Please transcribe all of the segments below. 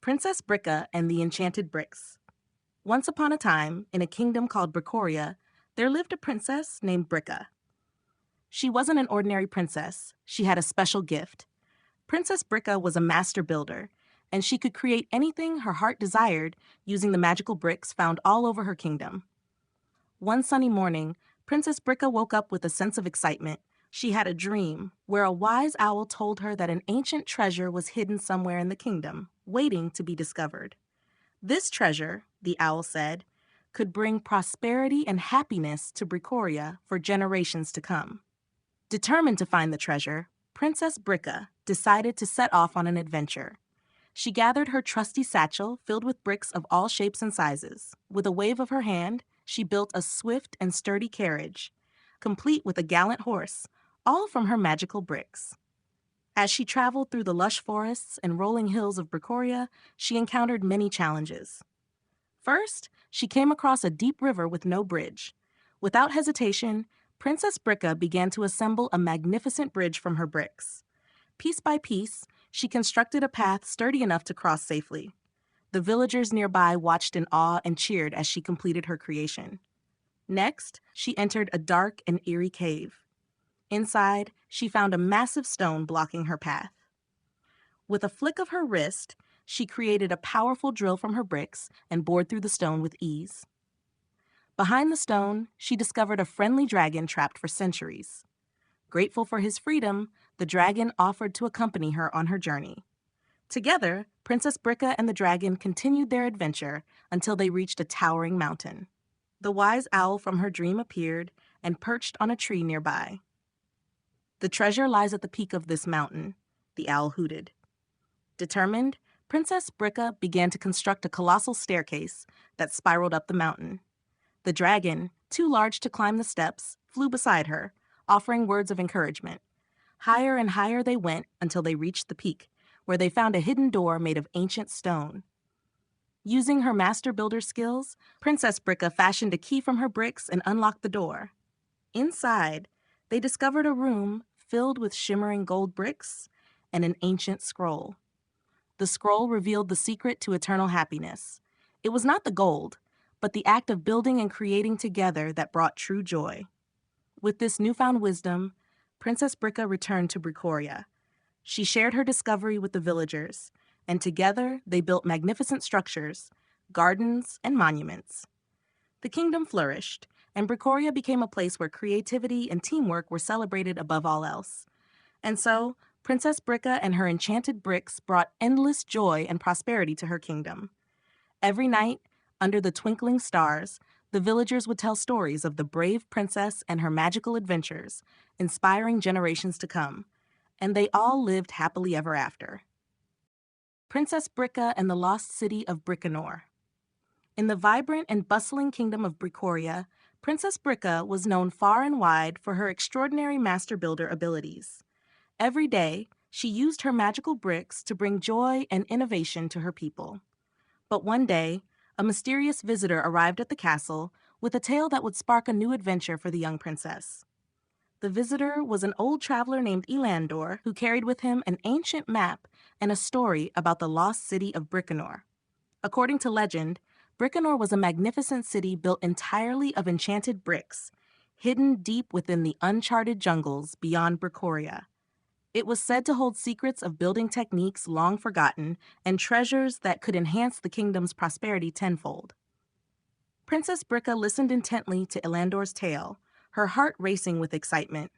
Princess Brikka and the Enchanted Bricks. Once upon a time, in a kingdom called Brikoria, there lived a princess named Brikka. She wasn't an ordinary princess. She had a special gift. Princess Brikka was a master builder, and she could create anything her heart desired using the magical bricks found all over her kingdom. One sunny morning, Princess Brikka woke up with a sense of excitement. She had a dream where a wise owl told her that an ancient treasure was hidden somewhere in the kingdom, waiting to be discovered. This treasure, the owl said, could bring prosperity and happiness to Brikoria for generations to come. Determined to find the treasure, Princess Brikka decided to set off on an adventure. She gathered her trusty satchel filled with bricks of all shapes and sizes. With a wave of her hand, she built a swift and sturdy carriage, complete with a gallant horse, all from her magical bricks. As she traveled through the lush forests and rolling hills of Brikoria, she encountered many challenges. First, she came across a deep river with no bridge. Without hesitation, Princess Brikka began to assemble a magnificent bridge from her bricks. Piece by piece, she constructed a path sturdy enough to cross safely. The villagers nearby watched in awe and cheered as she completed her creation. Next, she entered a dark and eerie cave. Inside, she found a massive stone blocking her path. With a flick of her wrist, she created a powerful drill from her bricks and bored through the stone with ease. Behind the stone, she discovered a friendly dragon trapped for centuries. Grateful for his freedom, the dragon offered to accompany her on her journey. Together, Princess Brikka and the dragon continued their adventure until they reached a towering mountain. The wise owl from her dream appeared and perched on a tree nearby. "The treasure lies at the peak of this mountain," the owl hooted. Determined, Princess Brikka began to construct a colossal staircase that spiraled up the mountain. The dragon, too large to climb the steps, flew beside her, offering words of encouragement. Higher and higher they went until they reached the peak, where they found a hidden door made of ancient stone. Using her master builder skills, Princess Brikka fashioned a key from her bricks and unlocked the door. Inside, they discovered a room filled with shimmering gold bricks and an ancient scroll. The scroll revealed the secret to eternal happiness. It was not the gold, but the act of building and creating together that brought true joy. With this newfound wisdom, Princess Brikka returned to Brikoria. She shared her discovery with the villagers, and together they built magnificent structures, gardens, and monuments. The kingdom flourished, and Brikoria became a place where creativity and teamwork were celebrated above all else. And so, Princess Brikka and her enchanted bricks brought endless joy and prosperity to her kingdom. Every night, under the twinkling stars, the villagers would tell stories of the brave princess and her magical adventures, inspiring generations to come. And they all lived happily ever after. Princess Brikka and the Lost City of Brikanor. In the vibrant and bustling kingdom of Brikoria, Princess Brikka was known far and wide for her extraordinary master builder abilities. Every day, she used her magical bricks to bring joy and innovation to her people. But one day, a mysterious visitor arrived at the castle with a tale that would spark a new adventure for the young princess. The visitor was an old traveler named Elandor who carried with him an ancient map and a story about the lost city of Brikanor. According to legend, Brikanor was a magnificent city built entirely of enchanted bricks, hidden deep within the uncharted jungles beyond Brikoria. It was said to hold secrets of building techniques long forgotten and treasures that could enhance the kingdom's prosperity tenfold. Princess Brikka listened intently to Elandor's tale, her heart racing with excitement.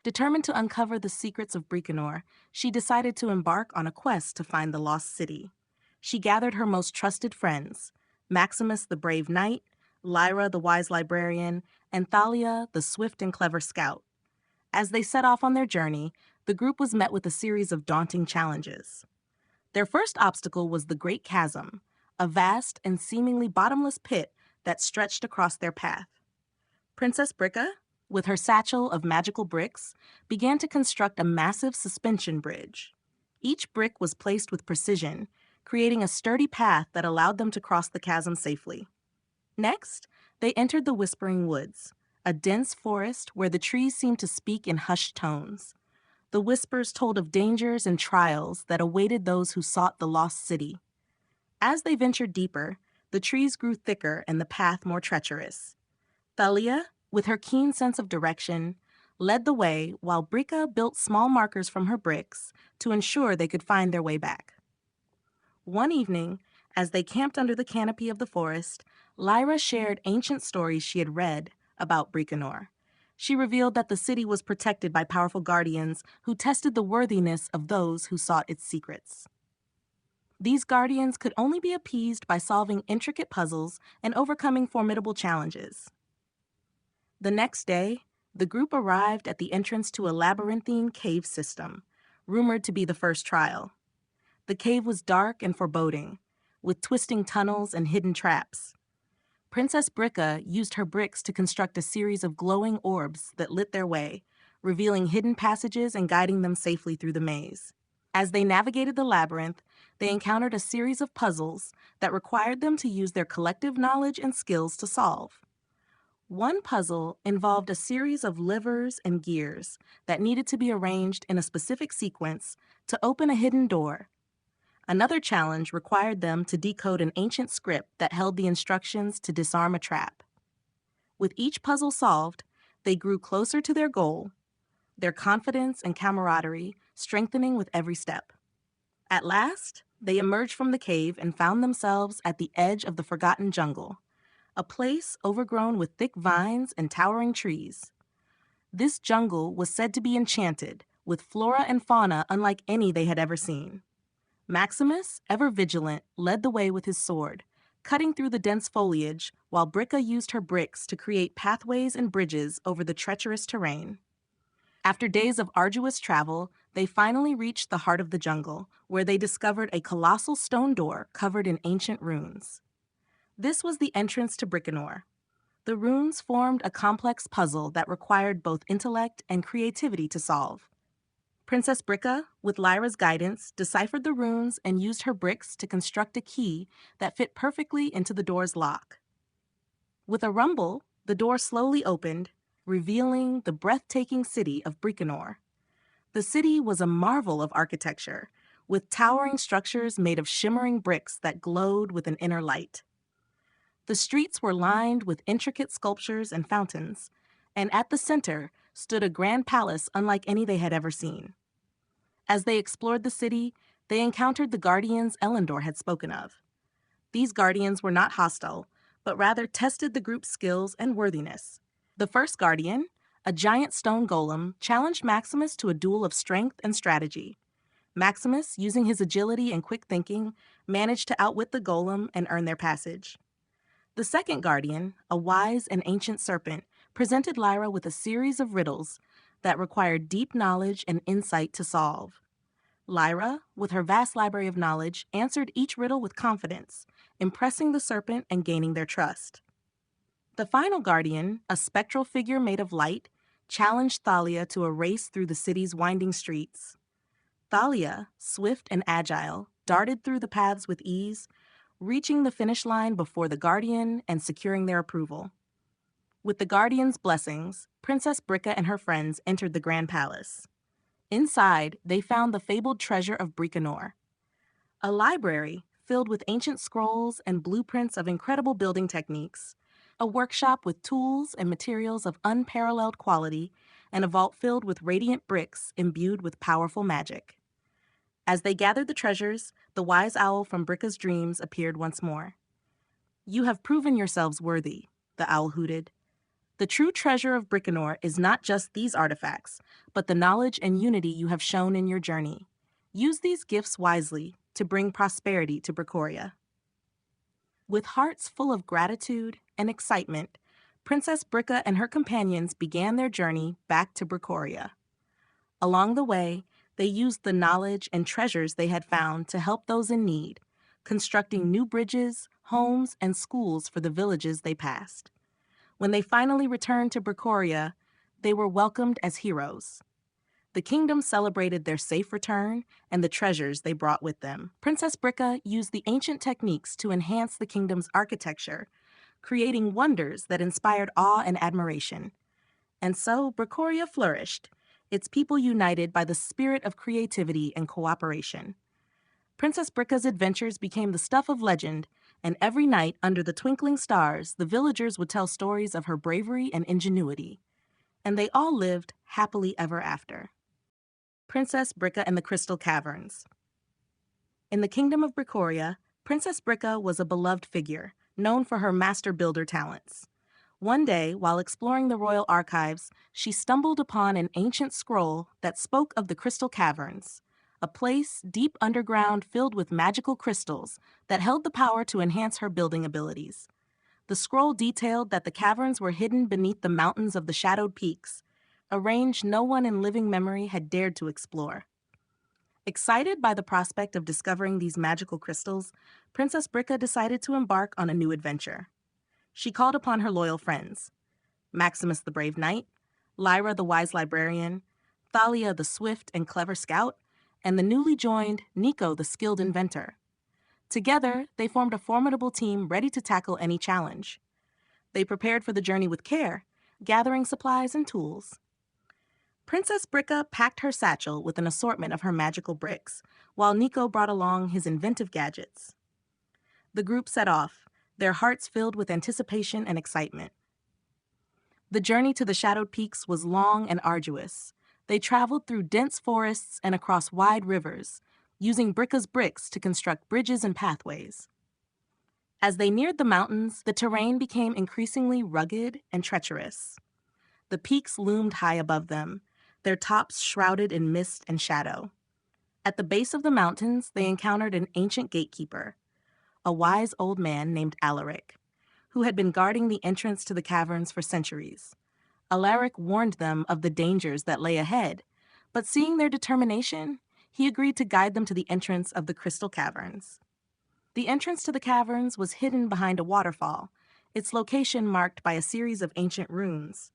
Determined to uncover the secrets of Brikanor, she decided to embark on a quest to find the lost city. She gathered her most trusted friends, Maximus the brave knight, Lyra the wise librarian, and Thalia the swift and clever scout. As they set off on their journey, the group was met with a series of daunting challenges. Their first obstacle was the Great Chasm, a vast and seemingly bottomless pit that stretched across their path. Princess Brikka, with her satchel of magical bricks, began to construct a massive suspension bridge. Each brick was placed with precision, creating a sturdy path that allowed them to cross the chasm safely. Next, they entered the Whispering Woods, a dense forest where the trees seemed to speak in hushed tones. The whispers told of dangers and trials that awaited those who sought the lost city. As they ventured deeper, the trees grew thicker and the path more treacherous. Thalia, with her keen sense of direction, led the way while Brikka built small markers from her bricks to ensure they could find their way back. One evening, as they camped under the canopy of the forest, Lyra shared ancient stories she had read about Bricanor. She revealed that the city was protected by powerful guardians who tested the worthiness of those who sought its secrets. These guardians could only be appeased by solving intricate puzzles and overcoming formidable challenges. The next day, the group arrived at the entrance to a labyrinthine cave system, rumored to be the first trial. The cave was dark and foreboding, with twisting tunnels and hidden traps. Princess Brikka used her bricks to construct a series of glowing orbs that lit their way, revealing hidden passages and guiding them safely through the maze. As they navigated the labyrinth, they encountered a series of puzzles that required them to use their collective knowledge and skills to solve. One puzzle involved a series of levers and gears that needed to be arranged in a specific sequence to open a hidden door. Another challenge required them to decode an ancient script that held the instructions to disarm a trap. With each puzzle solved, they grew closer to their goal, their confidence and camaraderie strengthening with every step. At last, they emerged from the cave and found themselves at the edge of the forgotten jungle, a place overgrown with thick vines and towering trees. This jungle was said to be enchanted, with flora and fauna unlike any they had ever seen. Maximus, ever vigilant, led the way with his sword, cutting through the dense foliage while Brikka used her bricks to create pathways and bridges over the treacherous terrain. After days of arduous travel, they finally reached the heart of the jungle, where they discovered a colossal stone door covered in ancient runes. This was the entrance to Bricanor. The runes formed a complex puzzle that required both intellect and creativity to solve. Princess Brikka, with Lyra's guidance, deciphered the runes and used her bricks to construct a key that fit perfectly into the door's lock. With a rumble, the door slowly opened, revealing the breathtaking city of Bricanor. The city was a marvel of architecture, with towering structures made of shimmering bricks that glowed with an inner light. The streets were lined with intricate sculptures and fountains, and at the center stood a grand palace unlike any they had ever seen. As they explored the city, they encountered the guardians Elendor had spoken of. These guardians were not hostile, but rather tested the group's skills and worthiness. The first guardian, a giant stone golem, challenged Maximus to a duel of strength and strategy. Maximus, using his agility and quick thinking, managed to outwit the golem and earn their passage. The second guardian, a wise and ancient serpent, presented Lyra with a series of riddles that required deep knowledge and insight to solve. Lyra, with her vast library of knowledge, answered each riddle with confidence, impressing the serpent and gaining their trust. The final guardian, a spectral figure made of light, challenged Thalia to a race through the city's winding streets. Thalia, swift and agile, darted through the paths with ease, reaching the finish line before the guardian and securing their approval. With the guardian's blessings, Princess Brikka and her friends entered the grand palace. Inside, they found the fabled treasure of Bricanor, a library filled with ancient scrolls and blueprints of incredible building techniques, a workshop with tools and materials of unparalleled quality, and a vault filled with radiant bricks imbued with powerful magic. As they gathered the treasures, the wise owl from Brikka's dreams appeared once more. "You have proven yourselves worthy," the owl hooted. "The true treasure of Bricanor is not just these artifacts, but the knowledge and unity you have shown in your journey. Use these gifts wisely to bring prosperity to Bricoria." With hearts full of gratitude and excitement, Princess Brikka and her companions began their journey back to Bricoria. Along the way, they used the knowledge and treasures they had found to help those in need, constructing new bridges, homes, and schools for the villages they passed. When they finally returned to Bricoria, they were welcomed as heroes. The kingdom celebrated their safe return and the treasures they brought with them. Princess Brikka used the ancient techniques to enhance the kingdom's architecture, creating wonders that inspired awe and admiration. And so Bricoria flourished, its people united by the spirit of creativity and cooperation. Princess Brikka's adventures became the stuff of legend, and every night, under the twinkling stars, the villagers would tell stories of her bravery and ingenuity. And they all lived happily ever after. Princess Brikka and the Crystal Caverns. In the kingdom of Brikoria, Princess Brikka was a beloved figure, known for her master builder talents. One day, while exploring the royal archives, she stumbled upon an ancient scroll that spoke of the Crystal Caverns, a place deep underground filled with magical crystals that held the power to enhance her building abilities. The scroll detailed that the caverns were hidden beneath the mountains of the shadowed peaks, a range no one in living memory had dared to explore. Excited by the prospect of discovering these magical crystals, Princess Brikka decided to embark on a new adventure. She called upon her loyal friends, Maximus the brave knight, Lyra the wise librarian, Thalia the swift and clever scout, and the newly joined Nico the skilled inventor. Together, they formed a formidable team ready to tackle any challenge. They prepared for the journey with care, gathering supplies and tools. Princess Brikka packed her satchel with an assortment of her magical bricks, while Nico brought along his inventive gadgets. The group set off, their hearts filled with anticipation and excitement. The journey to the shadowed peaks was long and arduous. They traveled through dense forests and across wide rivers, using Brikka's bricks to construct bridges and pathways. As they neared the mountains, the terrain became increasingly rugged and treacherous. The peaks loomed high above them, their tops shrouded in mist and shadow. At the base of the mountains, they encountered an ancient gatekeeper, a wise old man named Alaric, who had been guarding the entrance to the caverns for centuries. Alaric warned them of the dangers that lay ahead, but seeing their determination, he agreed to guide them to the entrance of the Crystal Caverns. The entrance to the caverns was hidden behind a waterfall, its location marked by a series of ancient runes.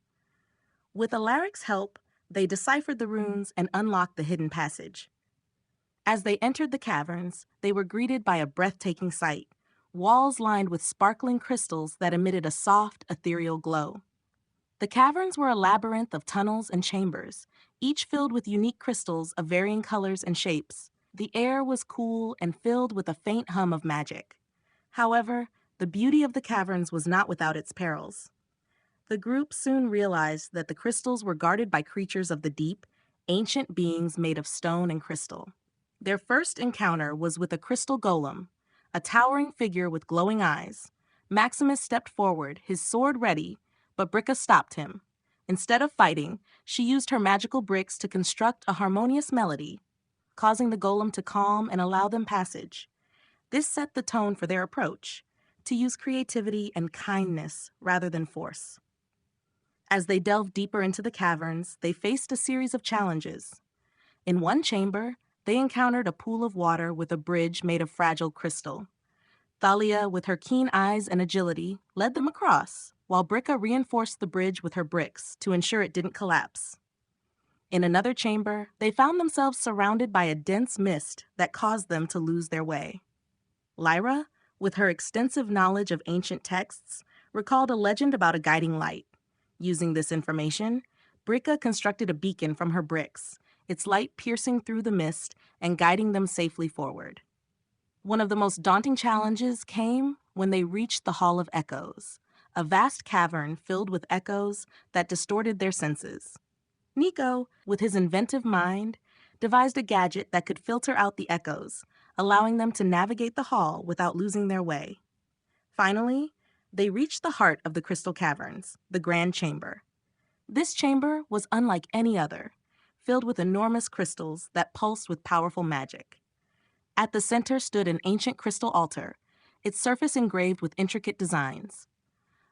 With Alaric's help, they deciphered the runes and unlocked the hidden passage. As they entered the caverns, they were greeted by a breathtaking sight, walls lined with sparkling crystals that emitted a soft, ethereal glow. The caverns were a labyrinth of tunnels and chambers, each filled with unique crystals of varying colors and shapes. The air was cool and filled with a faint hum of magic. However, the beauty of the caverns was not without its perils. The group soon realized that the crystals were guarded by creatures of the deep, ancient beings made of stone and crystal. Their first encounter was with a crystal golem, a towering figure with glowing eyes. Maximus stepped forward, his sword ready, but Brikka stopped him. Instead of fighting, she used her magical bricks to construct a harmonious melody, causing the golem to calm and allow them passage. This set the tone for their approach, to use creativity and kindness rather than force. As they delved deeper into the caverns, they faced a series of challenges. In one chamber, they encountered a pool of water with a bridge made of fragile crystal. Thalia, with her keen eyes and agility, led them across, while Brikka reinforced the bridge with her bricks to ensure it didn't collapse. In another chamber, they found themselves surrounded by a dense mist that caused them to lose their way. Lyra, with her extensive knowledge of ancient texts, recalled a legend about a guiding light. Using this information, Brikka constructed a beacon from her bricks, its light piercing through the mist and guiding them safely forward. One of the most daunting challenges came when they reached the Hall of Echoes, a vast cavern filled with echoes that distorted their senses. Nico, with his inventive mind, devised a gadget that could filter out the echoes, allowing them to navigate the hall without losing their way. Finally, they reached the heart of the Crystal Caverns, the Grand Chamber. This chamber was unlike any other, filled with enormous crystals that pulsed with powerful magic. At the center stood an ancient crystal altar, its surface engraved with intricate designs.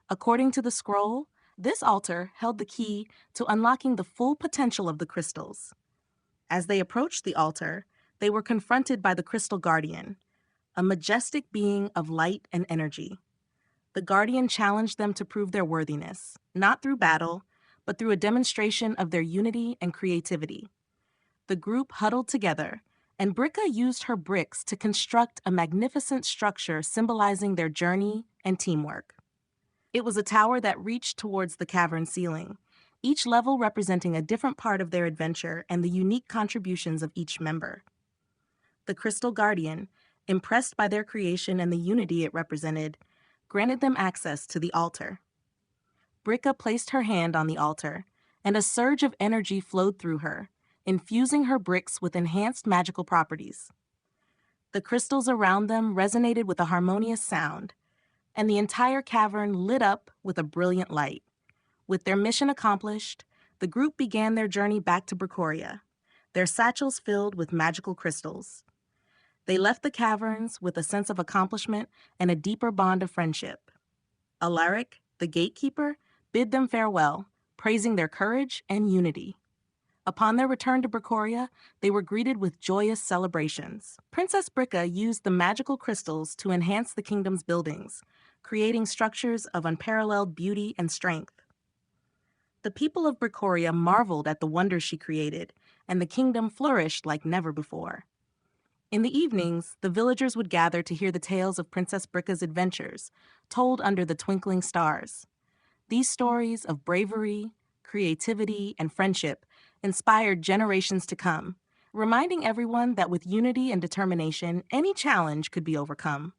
According to the scroll, this altar held the key to unlocking the full potential of the crystals. As they approached the altar, they were confronted by the Crystal Guardian, a majestic being of light and energy. The Guardian challenged them to prove their worthiness, not through battle, but through a demonstration of their unity and creativity. The group huddled together, and Brikka used her bricks to construct a magnificent structure symbolizing their journey and teamwork. It was a tower that reached towards the cavern ceiling, each level representing a different part of their adventure and the unique contributions of each member. The Crystal Guardian, impressed by their creation and the unity it represented, granted them access to the altar. Brikka placed her hand on the altar, and a surge of energy flowed through her, infusing her bricks with enhanced magical properties. The crystals around them resonated with a harmonious sound, and the entire cavern lit up with a brilliant light. With their mission accomplished, the group began their journey back to Brikoria, their satchels filled with magical crystals. They left the caverns with a sense of accomplishment and a deeper bond of friendship. Alaric, the gatekeeper, bid them farewell, praising their courage and unity. Upon their return to Brikoria, they were greeted with joyous celebrations. Princess Brikka used the magical crystals to enhance the kingdom's buildings, creating structures of unparalleled beauty and strength. The people of Brikoria marveled at the wonders she created, and the kingdom flourished like never before. In the evenings, the villagers would gather to hear the tales of Princess Brikka's adventures, told under the twinkling stars. These stories of bravery, creativity, and friendship inspired generations to come, reminding everyone that with unity and determination, any challenge could be overcome.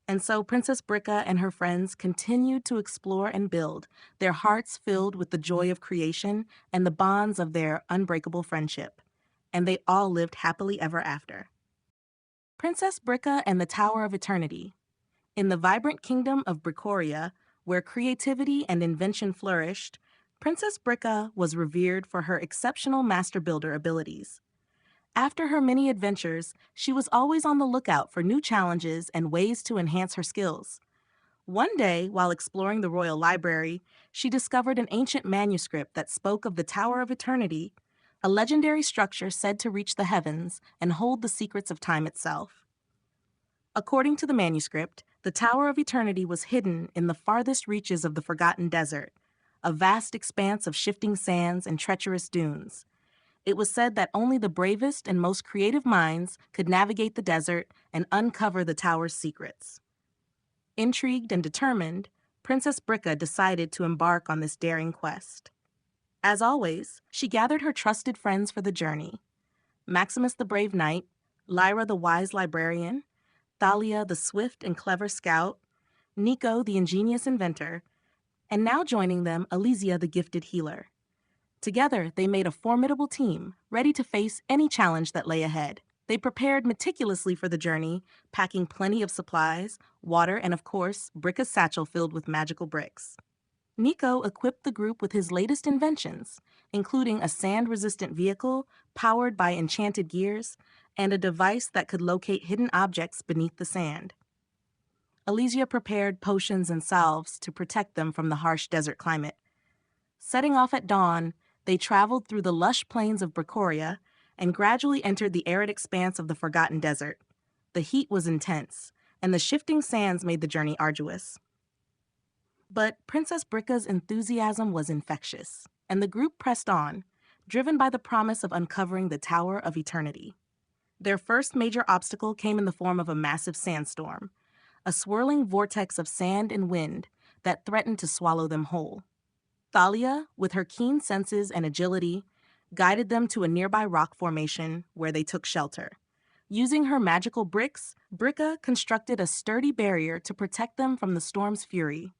And so Princess Brikka and her friends continued to explore and build, their hearts filled with the joy of creation and the bonds of their unbreakable friendship. And they all lived happily ever after. Princess Brikka and the Tower of Eternity. In the vibrant kingdom of Brikoria, where creativity and invention flourished, Princess Brikka was revered for her exceptional master builder abilities. After her many adventures, she was always on the lookout for new challenges and ways to enhance her skills. One day, while exploring the royal library, she discovered an ancient manuscript that spoke of the Tower of Eternity, a legendary structure said to reach the heavens and hold the secrets of time itself. According to the manuscript, the Tower of Eternity was hidden in the farthest reaches of the Forgotten Desert, a vast expanse of shifting sands and treacherous dunes. It was said that only the bravest and most creative minds could navigate the desert and uncover the tower's secrets. Intrigued and determined, Princess Brikka decided to embark on this daring quest. As always, she gathered her trusted friends for the journey: Maximus the brave knight, Lyra the wise librarian, Thalia the swift and clever scout, Nico the ingenious inventor, and now joining them, Alizia the gifted healer. Together, they made a formidable team, ready to face any challenge that lay ahead. They prepared meticulously for the journey, packing plenty of supplies, water, and of course, Brikka's satchel filled with magical bricks. Nico equipped the group with his latest inventions, including a sand-resistant vehicle powered by enchanted gears and a device that could locate hidden objects beneath the sand. Alizia prepared potions and salves to protect them from the harsh desert climate. Setting off at dawn, they traveled through the lush plains of Brikoria and gradually entered the arid expanse of the Forgotten Desert. The heat was intense, and the shifting sands made the journey arduous. But Princess Brikka's enthusiasm was infectious, and the group pressed on, driven by the promise of uncovering the Tower of Eternity. Their first major obstacle came in the form of a massive sandstorm, a swirling vortex of sand and wind that threatened to swallow them whole. Thalia, with her keen senses and agility, guided them to a nearby rock formation where they took shelter. Using her magical bricks, Brikka constructed a sturdy barrier to protect them from the storm's fury.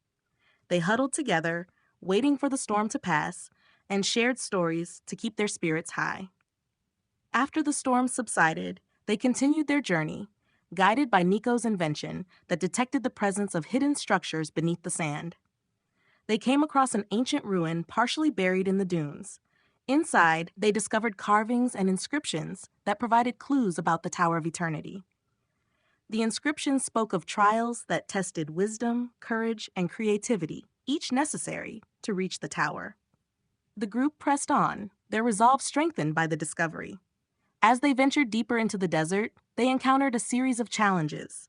They huddled together, waiting for the storm to pass, and shared stories to keep their spirits high. After the storm subsided, they continued their journey, guided by Nico's invention that detected the presence of hidden structures beneath the sand. They came across an ancient ruin partially buried in the dunes. Inside, they discovered carvings and inscriptions that provided clues about the Tower of Eternity. The inscriptions spoke of trials that tested wisdom, courage, and creativity, each necessary to reach the tower. The group pressed on, their resolve strengthened by the discovery. As they ventured deeper into the desert, they encountered a series of challenges.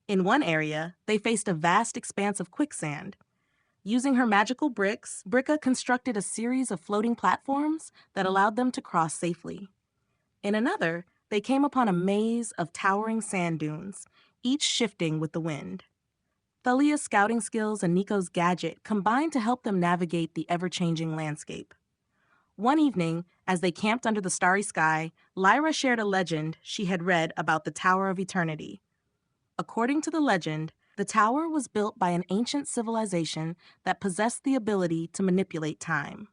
In one area, they faced a vast expanse of quicksand. Using her magical bricks, Brikka constructed a series of floating platforms that allowed them to cross safely. In another, they came upon a maze of towering sand dunes, each shifting with the wind. Thalia's scouting skills and Nico's gadget combined to help them navigate the ever-changing landscape. One evening, As they camped under the starry sky, Lyra shared a legend she had read about the Tower of Eternity. According to the legend, the tower was built by an ancient civilization that possessed the ability to manipulate time.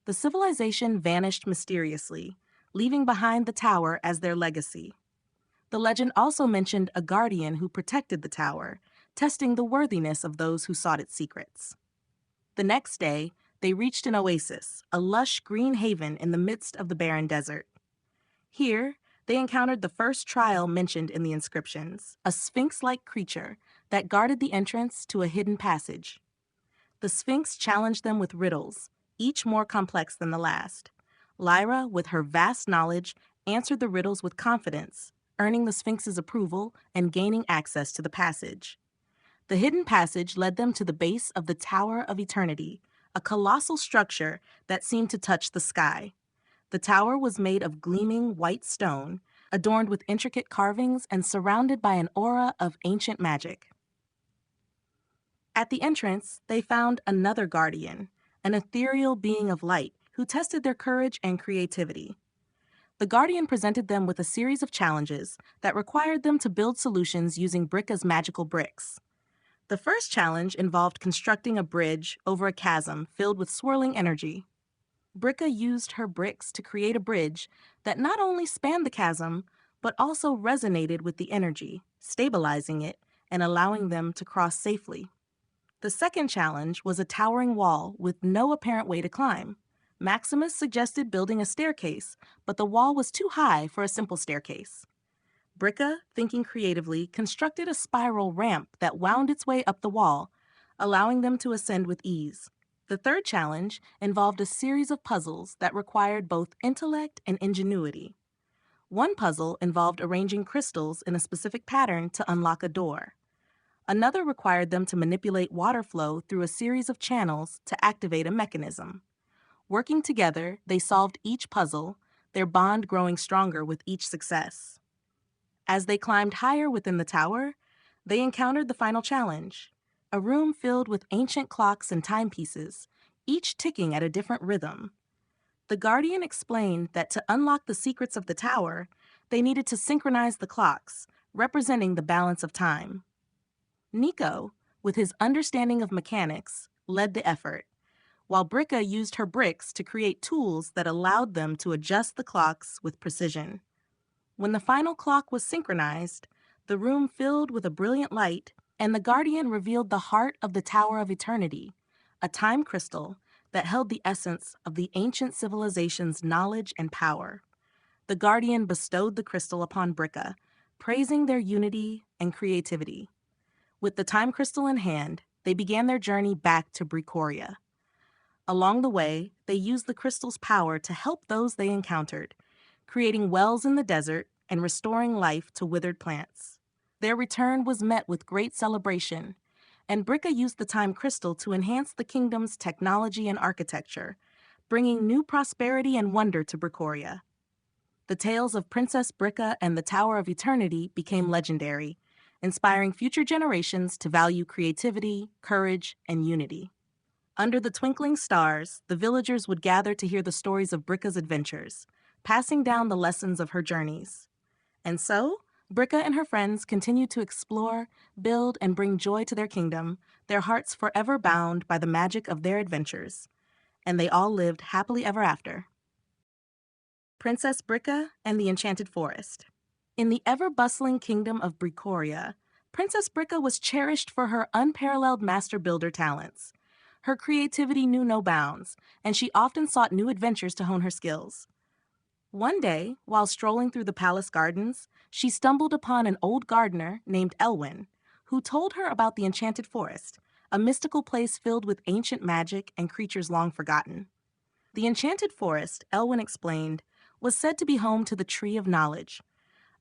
The civilization vanished mysteriously, leaving behind the tower as their legacy. The legend also mentioned a guardian who protected the tower, testing the worthiness of those who sought its secrets. The next day, they reached an oasis, a lush green haven in the midst of the barren desert. Here, they encountered the first trial mentioned in the inscriptions, a sphinx-like creature that guarded the entrance to a hidden passage. The sphinx challenged them with riddles, each more complex than the last. Lyra, with her vast knowledge, answered the riddles with confidence, earning the sphinx's approval and gaining access to the passage. The hidden passage led them to the base of the Tower of Eternity, a colossal structure that seemed to touch the sky. The tower was made of gleaming white stone, adorned with intricate carvings and surrounded by an aura of ancient magic. At the entrance, they found another guardian, an ethereal being of light who tested their courage and creativity. The guardian presented them with a series of challenges that required them to build solutions using Brikka's magical bricks. The first challenge involved constructing a bridge over a chasm filled with swirling energy. Brikka used her bricks to create a bridge that not only spanned the chasm, but also resonated with the energy, stabilizing it and allowing them to cross safely. The second challenge was a towering wall with no apparent way to climb. Maximus suggested building a staircase, but the wall was too high for a simple staircase. Brikka, thinking creatively, constructed a spiral ramp that wound its way up the wall, allowing them to ascend with ease. The third challenge involved a series of puzzles that required both intellect and ingenuity. One puzzle involved arranging crystals in a specific pattern to unlock a door. Another required them to manipulate water flow through a series of channels to activate a mechanism. Working together, they solved each puzzle, their bond growing stronger with each success. As they climbed higher within the tower, they encountered the final challenge, a room filled with ancient clocks and timepieces, each ticking at a different rhythm. The Guardian explained that to unlock the secrets of the tower, they needed to synchronize the clocks, representing the balance of time. Nico, with his understanding of mechanics, led the effort, while Brikka used her bricks to create tools that allowed them to adjust the clocks with precision. When the final clock was synchronized, the room filled with a brilliant light, and the Guardian revealed the heart of the Tower of Eternity, a time crystal that held the essence of the ancient civilization's knowledge and power. The Guardian bestowed the crystal upon Brikka, praising their unity and creativity. With the time crystal in hand, they began their journey back to Brikoria. Along the way, they used the crystal's power to help those they encountered, creating wells in the desert and restoring life to withered plants. Their return was met with great celebration, and Brikka used the time crystal to enhance the kingdom's technology and architecture, bringing new prosperity and wonder to Brikoria. The tales of Princess Brikka and the Tower of Eternity became legendary, inspiring future generations to value creativity, courage, and unity. Under the twinkling stars, the villagers would gather to hear the stories of Brikka's adventures, passing down the lessons of her journeys. And so, Brikka and her friends continued to explore, build, and bring joy to their kingdom, their hearts forever bound by the magic of their adventures. And they all lived happily ever after. Princess Brikka and the Enchanted Forest. In the ever-bustling kingdom of Brikoria, Princess Brikka was cherished for her unparalleled master builder talents. Her creativity knew no bounds, and she often sought new adventures to hone her skills. One day, while strolling through the palace gardens, she stumbled upon an old gardener named Elwyn, who told her about the Enchanted Forest, a mystical place filled with ancient magic and creatures long forgotten. The Enchanted Forest, Elwyn explained, was said to be home to the Tree of Knowledge,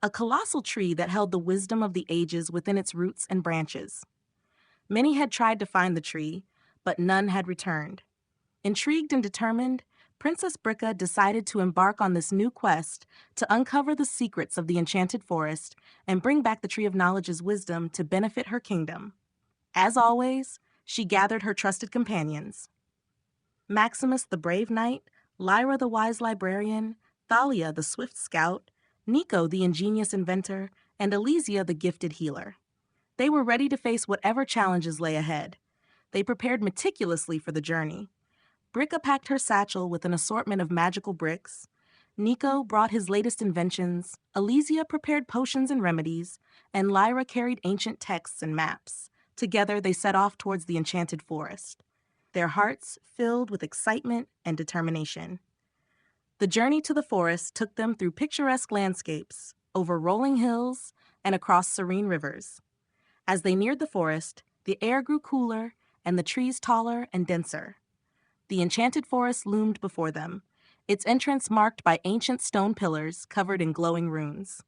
a colossal tree that held the wisdom of the ages within its roots and branches. Many had tried to find the tree, but none had returned. Intrigued and determined, Princess Brikka decided to embark on this new quest to uncover the secrets of the Enchanted Forest and bring back the Tree of Knowledge's wisdom to benefit her kingdom. As always, she gathered her trusted companions. Maximus the brave knight, Lyra the wise librarian, Thalia the swift scout, Nico the ingenious inventor, and Elysia the gifted healer. They were ready to face whatever challenges lay ahead. They prepared meticulously for the journey. Brikka packed her satchel with an assortment of magical bricks. Nico brought his latest inventions, Elysia prepared potions and remedies, and Lyra carried ancient texts and maps. Together they set off towards the enchanted forest, their hearts filled with excitement and determination. The journey to the forest took them through picturesque landscapes, over rolling hills, and across serene rivers. As they neared the forest, the air grew cooler and the trees taller and denser. The enchanted forest loomed before them, its entrance marked by ancient stone pillars covered in glowing runes.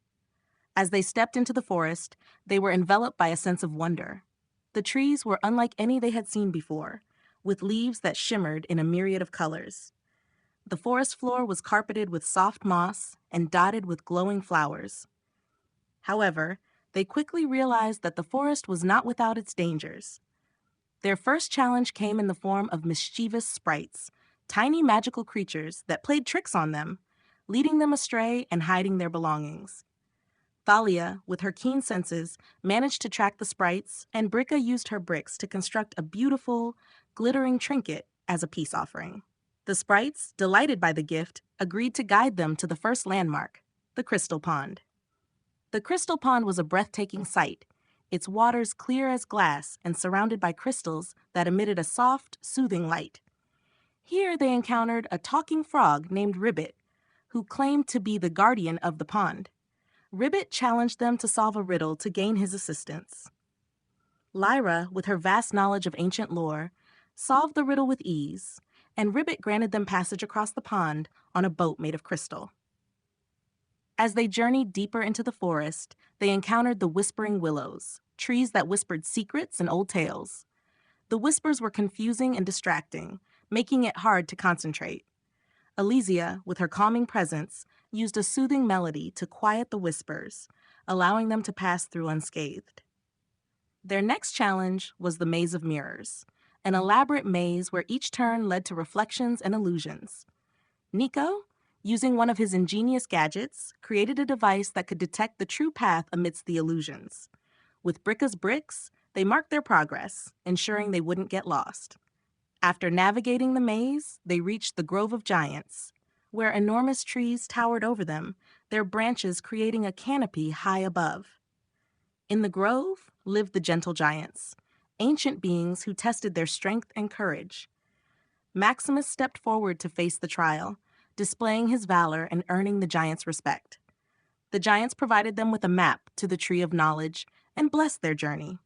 As they stepped into the forest, they were enveloped by a sense of wonder. The trees were unlike any they had seen before, with leaves that shimmered in a myriad of colors. The forest floor was carpeted with soft moss and dotted with glowing flowers. However, they quickly realized that the forest was not without its dangers. Their first challenge came in the form of mischievous sprites, tiny magical creatures that played tricks on them, leading them astray and hiding their belongings. Thalia, with her keen senses, managed to track the sprites, and Brikka used her bricks to construct a beautiful, glittering trinket as a peace offering. The sprites, delighted by the gift, agreed to guide them to the first landmark, the Crystal Pond. The Crystal Pond was a breathtaking sight, its waters clear as glass and surrounded by crystals that emitted a soft, soothing light. Here they encountered a talking frog named Ribbit, who claimed to be the guardian of the pond. Ribbit challenged them to solve a riddle to gain his assistance. Lyra, with her vast knowledge of ancient lore, solved the riddle with ease, and Ribbit granted them passage across the pond on a boat made of crystal. As they journeyed deeper into the forest, they encountered the whispering willows, trees that whispered secrets and old tales. The whispers were confusing and distracting, making it hard to concentrate. Elysia, with her calming presence, used a soothing melody to quiet the whispers, allowing them to pass through unscathed. Their next challenge was the Maze of Mirrors, an elaborate maze where each turn led to reflections and illusions. Nico, using one of his ingenious gadgets, created a device that could detect the true path amidst the illusions. With Brikka's bricks, they marked their progress, ensuring they wouldn't get lost. After navigating the maze, they reached the Grove of Giants, where enormous trees towered over them, their branches creating a canopy high above. In the grove lived the gentle giants, ancient beings who tested their strength and courage. Maximus stepped forward to face the trial, displaying his valor and earning the giants' respect. The giants provided them with a map to the Tree of Knowledge and blessed their journey.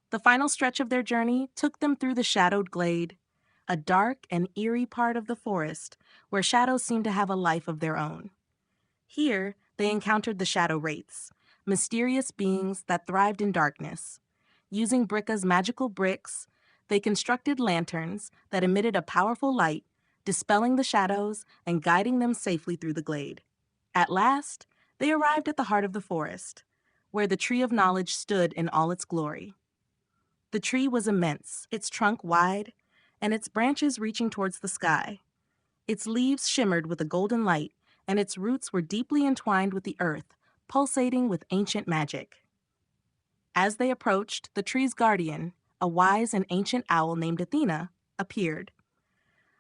The final stretch of their journey took them through the shadowed glade, a dark and eerie part of the forest where shadows seemed to have a life of their own. Here, they encountered the shadow wraiths, mysterious beings that thrived in darkness. Using Brikka's magical bricks, they constructed lanterns that emitted a powerful light, dispelling the shadows and guiding them safely through the glade. At last, they arrived at the heart of the forest, where the Tree of Knowledge stood in all its glory. The tree was immense, its trunk wide, and its branches reaching towards the sky. Its leaves shimmered with a golden light, and its roots were deeply entwined with the earth, pulsating with ancient magic. As they approached, the tree's guardian, a wise and ancient owl named Athena, appeared.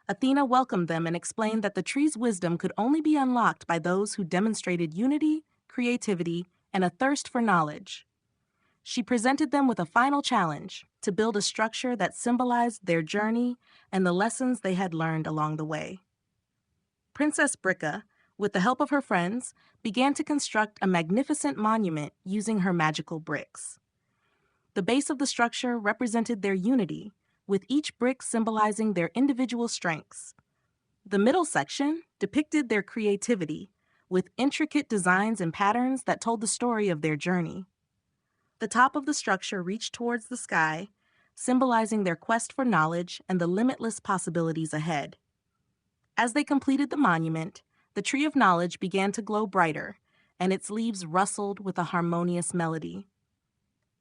Athena welcomed them and explained that the tree's wisdom could only be unlocked by those who demonstrated unity, creativity, and a thirst for knowledge. She presented them with a final challenge to build a structure that symbolized their journey and the lessons they had learned along the way. Princess Brikka, with the help of her friends, began to construct a magnificent monument using her magical bricks. The base of the structure represented their unity, with each brick symbolizing their individual strengths. The middle section depicted their creativity, with intricate designs and patterns that told the story of their journey. The top of the structure reached towards the sky, symbolizing their quest for knowledge and the limitless possibilities ahead. As they completed the monument, the Tree of Knowledge began to glow brighter, and its leaves rustled with a harmonious melody.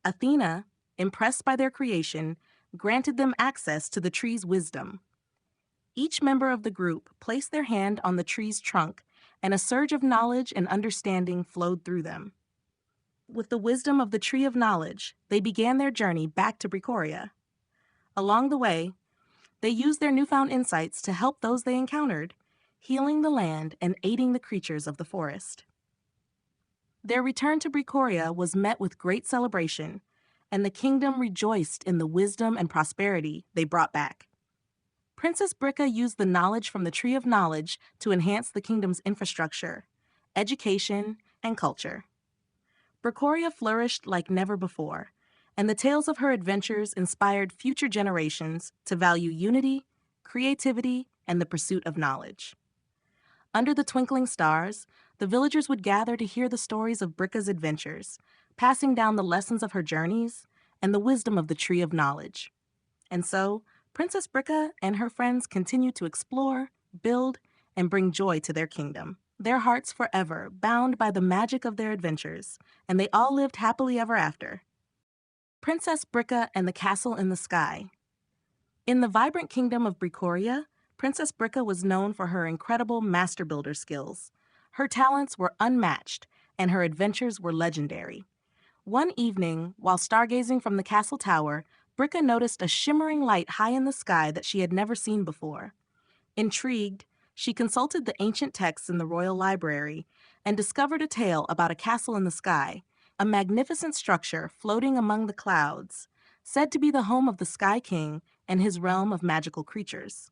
Athena, impressed by their creation, granted them access to the tree's wisdom. Each member of the group placed their hand on the tree's trunk, and a surge of knowledge and understanding flowed through them. With the wisdom of the Tree of Knowledge, they began their journey back to Brikoria. Along the way, they used their newfound insights to help those they encountered, healing the land and aiding the creatures of the forest. Their return to Brikoria was met with great celebration, and the kingdom rejoiced in the wisdom and prosperity they brought back. Princess Brikka used the knowledge from the Tree of Knowledge to enhance the kingdom's infrastructure, education, and culture. Brikoria flourished like never before, and the tales of her adventures inspired future generations to value unity, creativity, and the pursuit of knowledge. Under the twinkling stars, the villagers would gather to hear the stories of Brikka's adventures, passing down the lessons of her journeys and the wisdom of the Tree of Knowledge. And so, Princess Brikka and her friends continued to explore, build, and bring joy to their kingdom, their hearts forever bound by the magic of their adventures, and they all lived happily ever after. Princess Brikka and the Castle in the Sky. In the vibrant kingdom of Brikoria, Princess Brikka was known for her incredible master builder skills. Her talents were unmatched, and her adventures were legendary. One evening, while stargazing from the castle tower, Brikka noticed a shimmering light high in the sky that she had never seen before. Intrigued, she consulted the ancient texts in the royal library and discovered a tale about a castle in the sky, a magnificent structure floating among the clouds, said to be the home of the Sky King and his realm of magical creatures.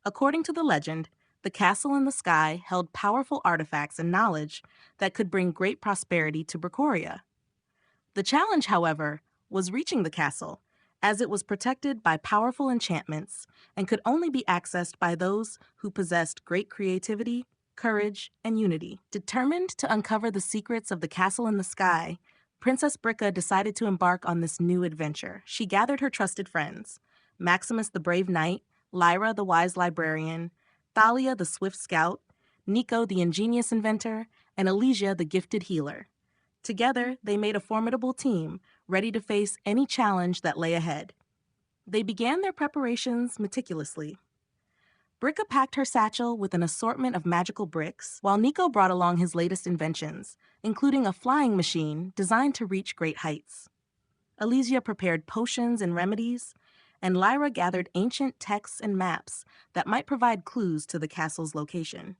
According to the legend, the castle in the sky held powerful artifacts and knowledge that could bring great prosperity to Brikoria. The challenge, however, was reaching the castle, as it was protected by powerful enchantments and could only be accessed by those who possessed great creativity, courage, and unity. Determined to uncover the secrets of the castle in the sky, Princess Brikka decided to embark on this new adventure. She gathered her trusted friends, Maximus the brave knight, Lyra the wise librarian, Thalia the swift scout, Nico the ingenious inventor, and Elysia the gifted healer. Together, they made a formidable team, ready to face any challenge that lay ahead. They began their preparations meticulously. Brikka packed her satchel with an assortment of magical bricks, while Nico brought along his latest inventions, including a flying machine designed to reach great heights. Elysia prepared potions and remedies, and Lyra gathered ancient texts and maps that might provide clues to the castle's location.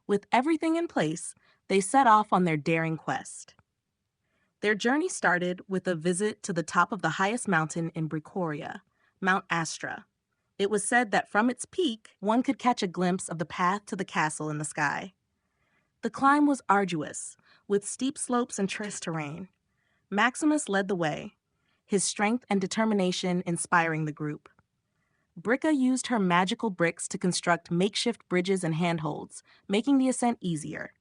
With everything in place, they set off on their daring quest. Their journey started with a visit to the top of the highest mountain in Brikoria, Mount Astra. It was said that from its peak, one could catch a glimpse of the path to the castle in the sky. The climb was arduous, with steep slopes and treacherous terrain. Maximus led the way, his strength and determination inspiring the group. Brikka used her magical bricks to construct makeshift bridges and handholds, making the ascent easier.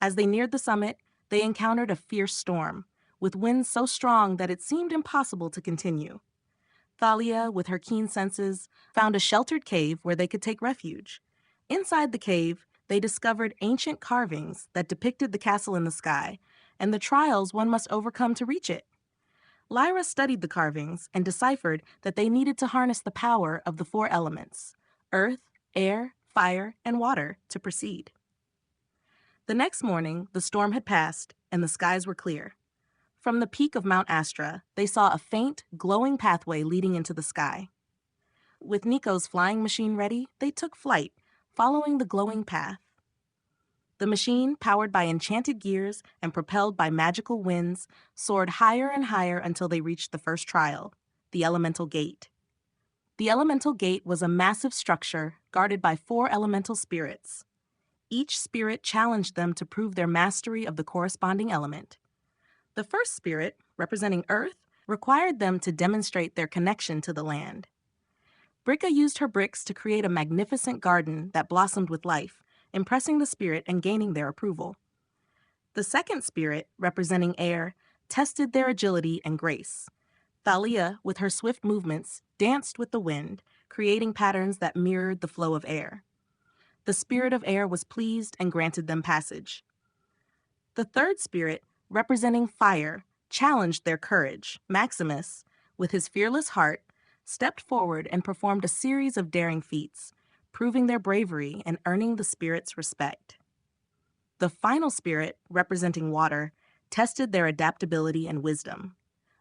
As they neared the summit, they encountered a fierce storm, with winds so strong that it seemed impossible to continue. Thalia, with her keen senses, found a sheltered cave where they could take refuge. Inside the cave, they discovered ancient carvings that depicted the castle in the sky and the trials one must overcome to reach it. Lyra studied the carvings and deciphered that they needed to harness the power of the four elements, earth, air, fire, and water, to proceed. The next morning, the storm had passed and the skies were clear. From the peak of Mount Astra, they saw a faint, glowing pathway leading into the sky. With Nico's flying machine ready, they took flight, following the glowing path. The machine, powered by enchanted gears and propelled by magical winds, soared higher and higher until they reached the first trial, the Elemental Gate. The Elemental Gate was a massive structure guarded by 4 elemental spirits. Each spirit challenged them to prove their mastery of the corresponding element. The first spirit, representing Earth, required them to demonstrate their connection to the land. Brikka used her bricks to create a magnificent garden that blossomed with life, impressing the spirit and gaining their approval. The second spirit, representing Air, tested their agility and grace. Thalia, with her swift movements, danced with the wind, creating patterns that mirrored the flow of air. The spirit of Air was pleased and granted them passage. The third spirit, representing Fire, challenged their courage. Maximus, with his fearless heart, stepped forward and performed a series of daring feats, proving their bravery and earning the spirit's respect. The final spirit, representing water, tested their adaptability and wisdom.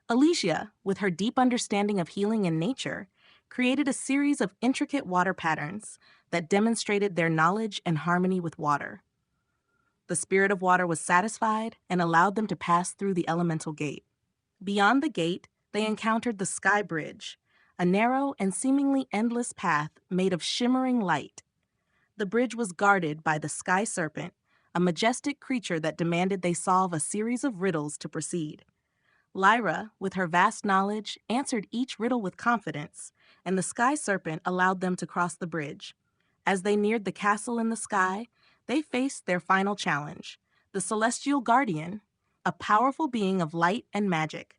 Alicia, with her deep understanding of healing and nature, created a series of intricate water patterns that demonstrated their knowledge and harmony with water. The spirit of water was satisfied and allowed them to pass through the elemental gate. Beyond the gate, they encountered the Sky Bridge, a narrow and seemingly endless path made of shimmering light. The bridge was guarded by the Sky Serpent, a majestic creature that demanded they solve a series of riddles to proceed. Lyra, with her vast knowledge, answered each riddle with confidence, and the Sky Serpent allowed them to cross the bridge. As they neared the castle in the sky, they faced their final challenge, the Celestial Guardian, a powerful being of light and magic.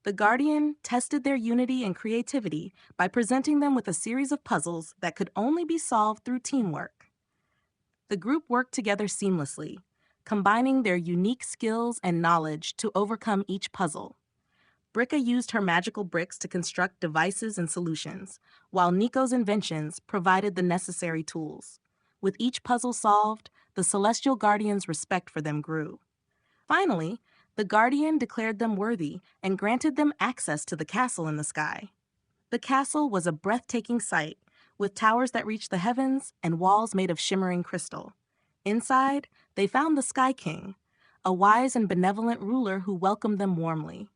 The Guardian tested their unity and creativity by presenting them with a series of puzzles that could only be solved through teamwork. The group worked together seamlessly, combining their unique skills and knowledge to overcome each puzzle. Brikka used her magical bricks to construct devices and solutions, while Nico's inventions provided the necessary tools. With each puzzle solved, the Celestial Guardian's respect for them grew. Finally, the Guardian declared them worthy and granted them access to the castle in the sky. The castle was a breathtaking sight, with towers that reached the heavens and walls made of shimmering crystal. Inside, they found the Sky King, a wise and benevolent ruler who welcomed them warmly.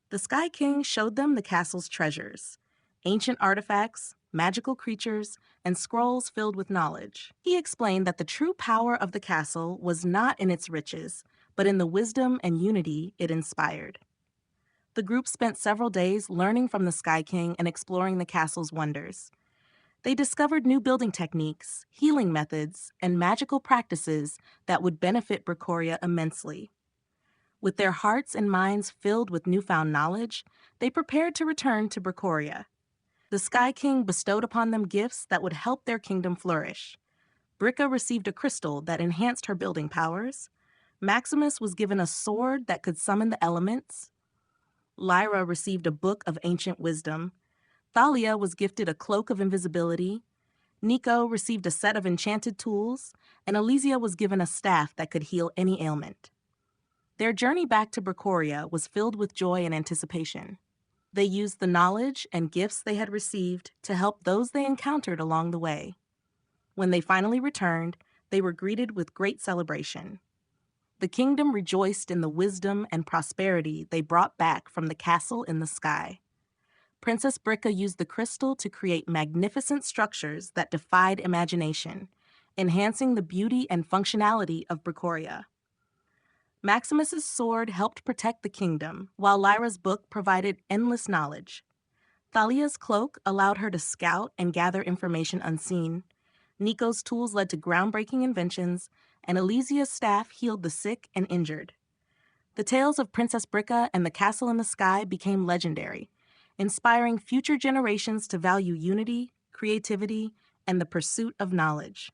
The Sky King showed them the castle's treasures, ancient artifacts, magical creatures, and scrolls filled with knowledge. He explained that the true power of the castle was not in its riches, but in the wisdom and unity it inspired. The group spent several days learning from the Sky King and exploring the castle's wonders. They discovered new building techniques, healing methods, and magical practices that would benefit Brikoria immensely. With their hearts and minds filled with newfound knowledge, they prepared to return to Brikoria. The Sky King bestowed upon them gifts that would help their kingdom flourish. Brikka received a crystal that enhanced her building powers. Maximus was given a sword that could summon the elements. Lyra received a book of ancient wisdom. Thalia was gifted a cloak of invisibility. Nico received a set of enchanted tools, and Elysia was given a staff that could heal any ailment. Their journey back to Brikoria was filled with joy and anticipation. They used the knowledge and gifts they had received to help those they encountered along the way. When they finally returned, they were greeted with great celebration. The kingdom rejoiced in the wisdom and prosperity they brought back from the castle in the sky. Princess Brikka used the crystal to create magnificent structures that defied imagination, enhancing the beauty and functionality of Brikoria. Maximus's sword helped protect the kingdom, while Lyra's book provided endless knowledge. Thalia's cloak allowed her to scout and gather information unseen. Nico's tools led to groundbreaking inventions, and Elysia's staff healed the sick and injured. The tales of Princess Brikka and the castle in the sky became legendary, inspiring future generations to value unity, creativity, and the pursuit of knowledge.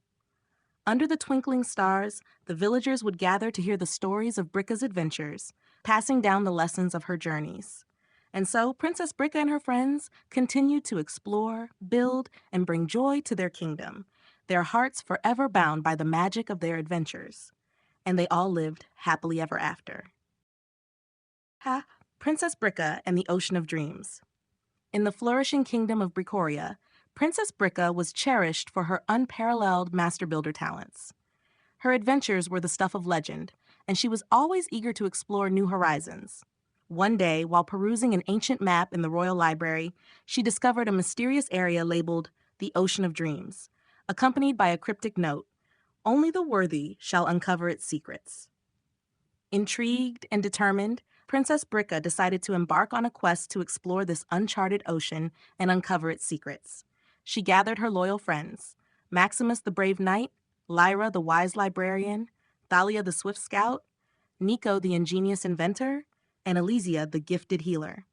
Under the twinkling stars, the villagers would gather to hear the stories of Brikka's adventures, passing down the lessons of her journeys. And so, Princess Brikka and her friends continued to explore, build, and bring joy to their kingdom, their hearts forever bound by the magic of their adventures. And they all lived happily ever after. Princess Brikka and the Ocean of Dreams. In the flourishing kingdom of Brikoria, Princess Brikka was cherished for her unparalleled master builder talents. Her adventures were the stuff of legend, and she was always eager to explore new horizons. One day, while perusing an ancient map in the royal library, she discovered a mysterious area labeled the Ocean of Dreams, accompanied by a cryptic note, "Only the worthy shall uncover its secrets." Intrigued and determined, Princess Brikka decided to embark on a quest to explore this uncharted ocean and uncover its secrets. She gathered her loyal friends, Maximus the brave knight, Lyra the wise librarian, Thalia the swift scout, Nico the ingenious inventor, and Elysia the gifted healer.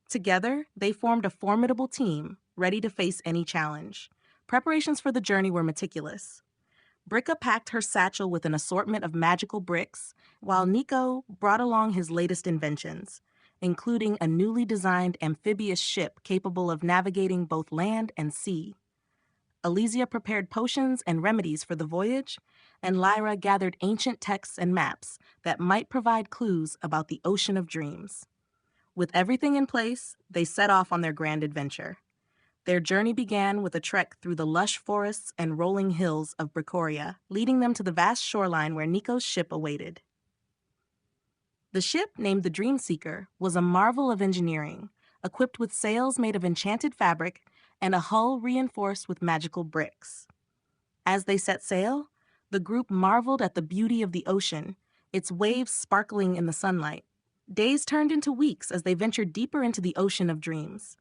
Together, they formed a formidable team, ready to face any challenge. Preparations for the journey were meticulous. Brikka packed her satchel with an assortment of magical bricks, while Nico brought along his latest inventions, including a newly designed amphibious ship capable of navigating both land and sea. Elysia prepared potions and remedies for the voyage, and Lyra gathered ancient texts and maps that might provide clues about the Ocean of Dreams. With everything in place, they set off on their grand adventure. Their journey began with a trek through the lush forests and rolling hills of Bricoria, leading them to the vast shoreline where Nico's ship awaited. The ship, named the Dream Seeker, was a marvel of engineering, equipped with sails made of enchanted fabric and a hull reinforced with magical bricks. As they set sail, the group marveled at the beauty of the ocean, its waves sparkling in the sunlight. Days turned into weeks as they ventured deeper into the Ocean of Dreams.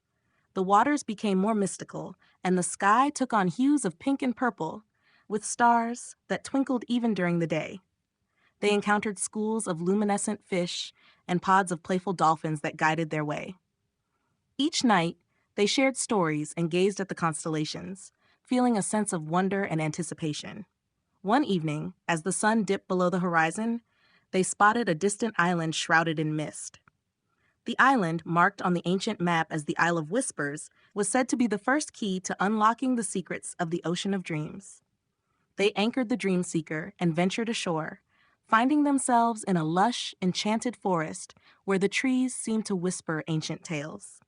The waters became more mystical, and the sky took on hues of pink and purple, with stars that twinkled even during the day. They encountered schools of luminescent fish and pods of playful dolphins that guided their way. Each night, they shared stories and gazed at the constellations, feeling a sense of wonder and anticipation. One evening, as the sun dipped below the horizon, they spotted a distant island shrouded in mist. The island, marked on the ancient map as the Isle of Whispers, was said to be the first key to unlocking the secrets of the Ocean of Dreams. They anchored the Dream Seeker and ventured ashore, finding themselves in a lush, enchanted forest where the trees seemed to whisper ancient tales.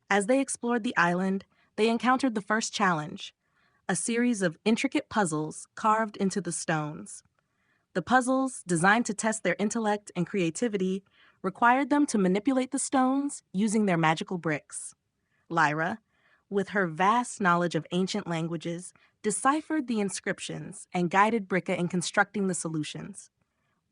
As they explored the island, they encountered the first challenge, a series of intricate puzzles carved into the stones. The puzzles, designed to test their intellect and creativity, required them to manipulate the stones using their magical bricks. Lyra, with her vast knowledge of ancient languages, deciphered the inscriptions and guided Brikka in constructing the solutions.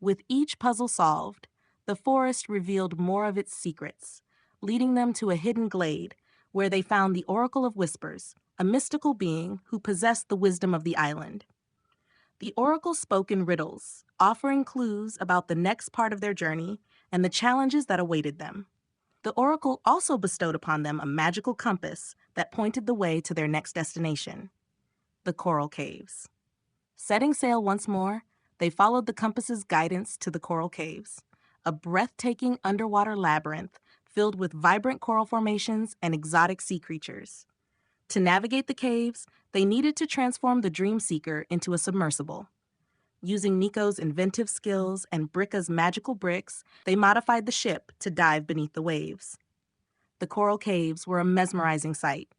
With each puzzle solved, the forest revealed more of its secrets, leading them to a hidden glade where they found the Oracle of Whispers, a mystical being who possessed the wisdom of the island. The oracle spoke in riddles, offering clues about the next part of their journey and the challenges that awaited them. The oracle also bestowed upon them a magical compass that pointed the way to their next destination, the Coral Caves. Setting sail once more, they followed the compass's guidance to the Coral Caves, a breathtaking underwater labyrinth filled with vibrant coral formations and exotic sea creatures. To navigate the caves, they needed to transform the Dream Seeker into a submersible. Using Nico's inventive skills and Brikka's magical bricks, they modified the ship to dive beneath the waves. The coral caves were a mesmerizing sight,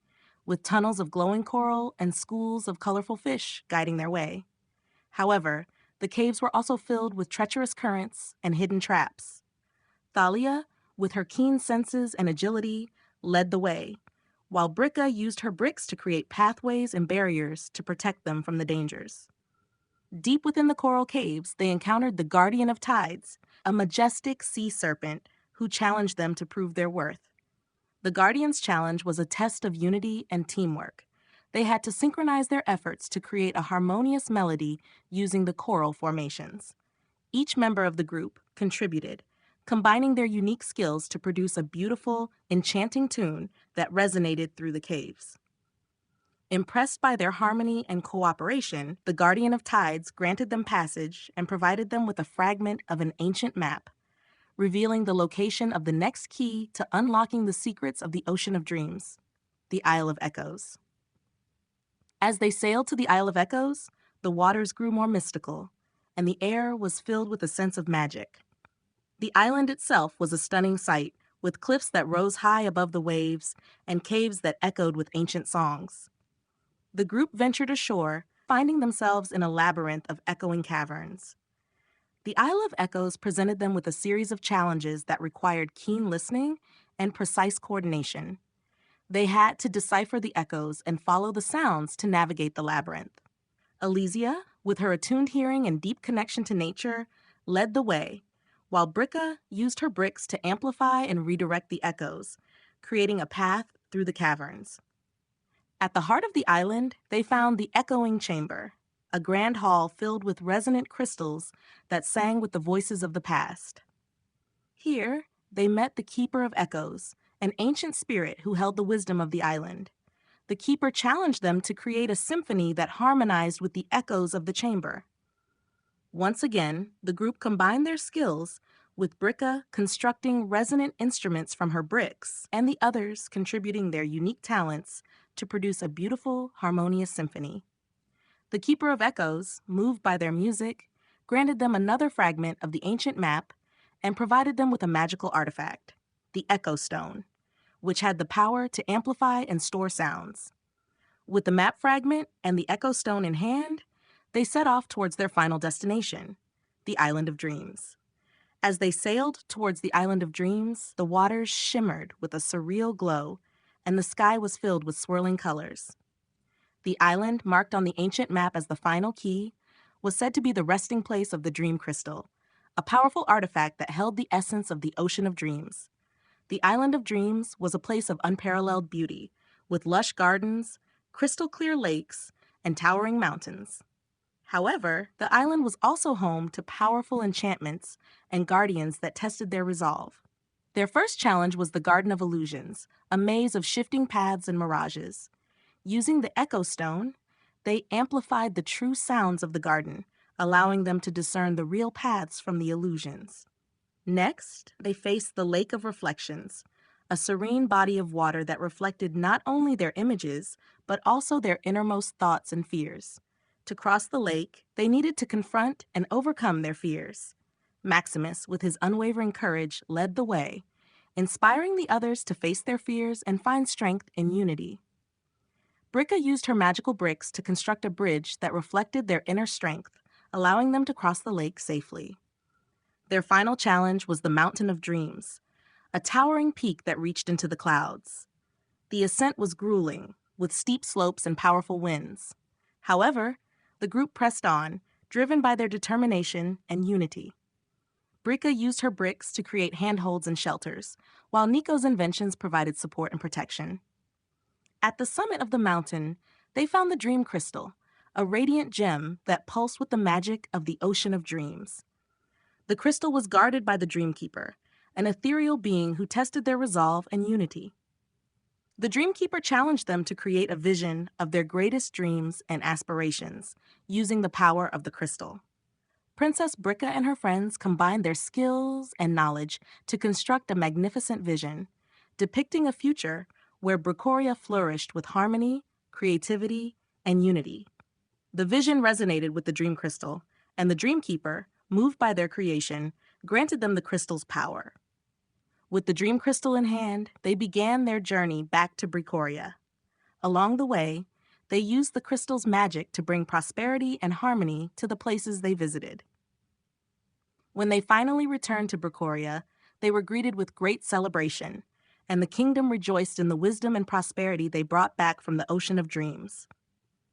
with tunnels of glowing coral and schools of colorful fish guiding their way. However, the caves were also filled with treacherous currents and hidden traps. Thalia, with her keen senses and agility, led the way, while Brikka used her bricks to create pathways and barriers to protect them from the dangers. Deep within the coral caves, they encountered the Guardian of Tides, a majestic sea serpent who challenged them to prove their worth. The Guardian's challenge was a test of unity and teamwork. They had to synchronize their efforts to create a harmonious melody using the choral formations. Each member of the group contributed, combining their unique skills to produce a beautiful, enchanting tune that resonated through the caves. Impressed by their harmony and cooperation, the Guardian of Tides granted them passage and provided them with a fragment of an ancient map, revealing the location of the next key to unlocking the secrets of the Ocean of Dreams, the Isle of Echoes. As they sailed to the Isle of Echoes, the waters grew more mystical, and the air was filled with a sense of magic. The island itself was a stunning sight, with cliffs that rose high above the waves and caves that echoed with ancient songs. The group ventured ashore, finding themselves in a labyrinth of echoing caverns. The Isle of Echoes presented them with a series of challenges that required keen listening and precise coordination. They had to decipher the echoes and follow the sounds to navigate the labyrinth. Elysia, with her attuned hearing and deep connection to nature, led the way, while Brikka used her bricks to amplify and redirect the echoes, creating a path through the caverns. At the heart of the island, they found the Echoing Chamber, a grand hall filled with resonant crystals that sang with the voices of the past. Here, they met the Keeper of Echoes, an ancient spirit who held the wisdom of the island. The Keeper challenged them to create a symphony that harmonized with the echoes of the chamber. Once again, the group combined their skills, with Brikka constructing resonant instruments from her bricks and the others contributing their unique talents to produce a beautiful, harmonious symphony. The Keeper of Echoes, moved by their music, granted them another fragment of the ancient map and provided them with a magical artifact, the Echo Stone, which had the power to amplify and store sounds. With the map fragment and the Echo Stone in hand, they set off towards their final destination, the Island of Dreams. As they sailed towards the Island of Dreams, the waters shimmered with a surreal glow, and the sky was filled with swirling colors. The island, marked on the ancient map as the final key, was said to be the resting place of the Dream Crystal, a powerful artifact that held the essence of the Ocean of Dreams. The Island of Dreams was a place of unparalleled beauty, with lush gardens, crystal-clear lakes, and towering mountains. However, the island was also home to powerful enchantments and guardians that tested their resolve. Their first challenge was the Garden of Illusions, a maze of shifting paths and mirages. Using the Echo Stone, they amplified the true sounds of the garden, allowing them to discern the real paths from the illusions. Next, they faced the Lake of Reflections, a serene body of water that reflected not only their images, but also their innermost thoughts and fears. To cross the lake, they needed to confront and overcome their fears. Maximus, with his unwavering courage, led the way, inspiring the others to face their fears and find strength in unity. Brikka used her magical bricks to construct a bridge that reflected their inner strength, allowing them to cross the lake safely. Their final challenge was the Mountain of Dreams, a towering peak that reached into the clouds. The ascent was grueling, with steep slopes and powerful winds. However, the group pressed on, driven by their determination and unity. Brikka used her bricks to create handholds and shelters, while Nico's inventions provided support and protection. At the summit of the mountain, they found the Dream Crystal, a radiant gem that pulsed with the magic of the Ocean of Dreams. The crystal was guarded by the Dreamkeeper, an ethereal being who tested their resolve and unity. The Dreamkeeper challenged them to create a vision of their greatest dreams and aspirations, using the power of the crystal. Princess Brikka and her friends combined their skills and knowledge to construct a magnificent vision, depicting a future where Brikoria flourished with harmony, creativity, and unity. The vision resonated with the Dream Crystal, and the Dreamkeeper, moved by their creation, granted them the crystal's power. With the Dream Crystal in hand, they began their journey back to Brikoria. Along the way, they used the crystal's magic to bring prosperity and harmony to the places they visited. When they finally returned to Brikoria, they were greeted with great celebration, and the kingdom rejoiced in the wisdom and prosperity they brought back from the Ocean of Dreams.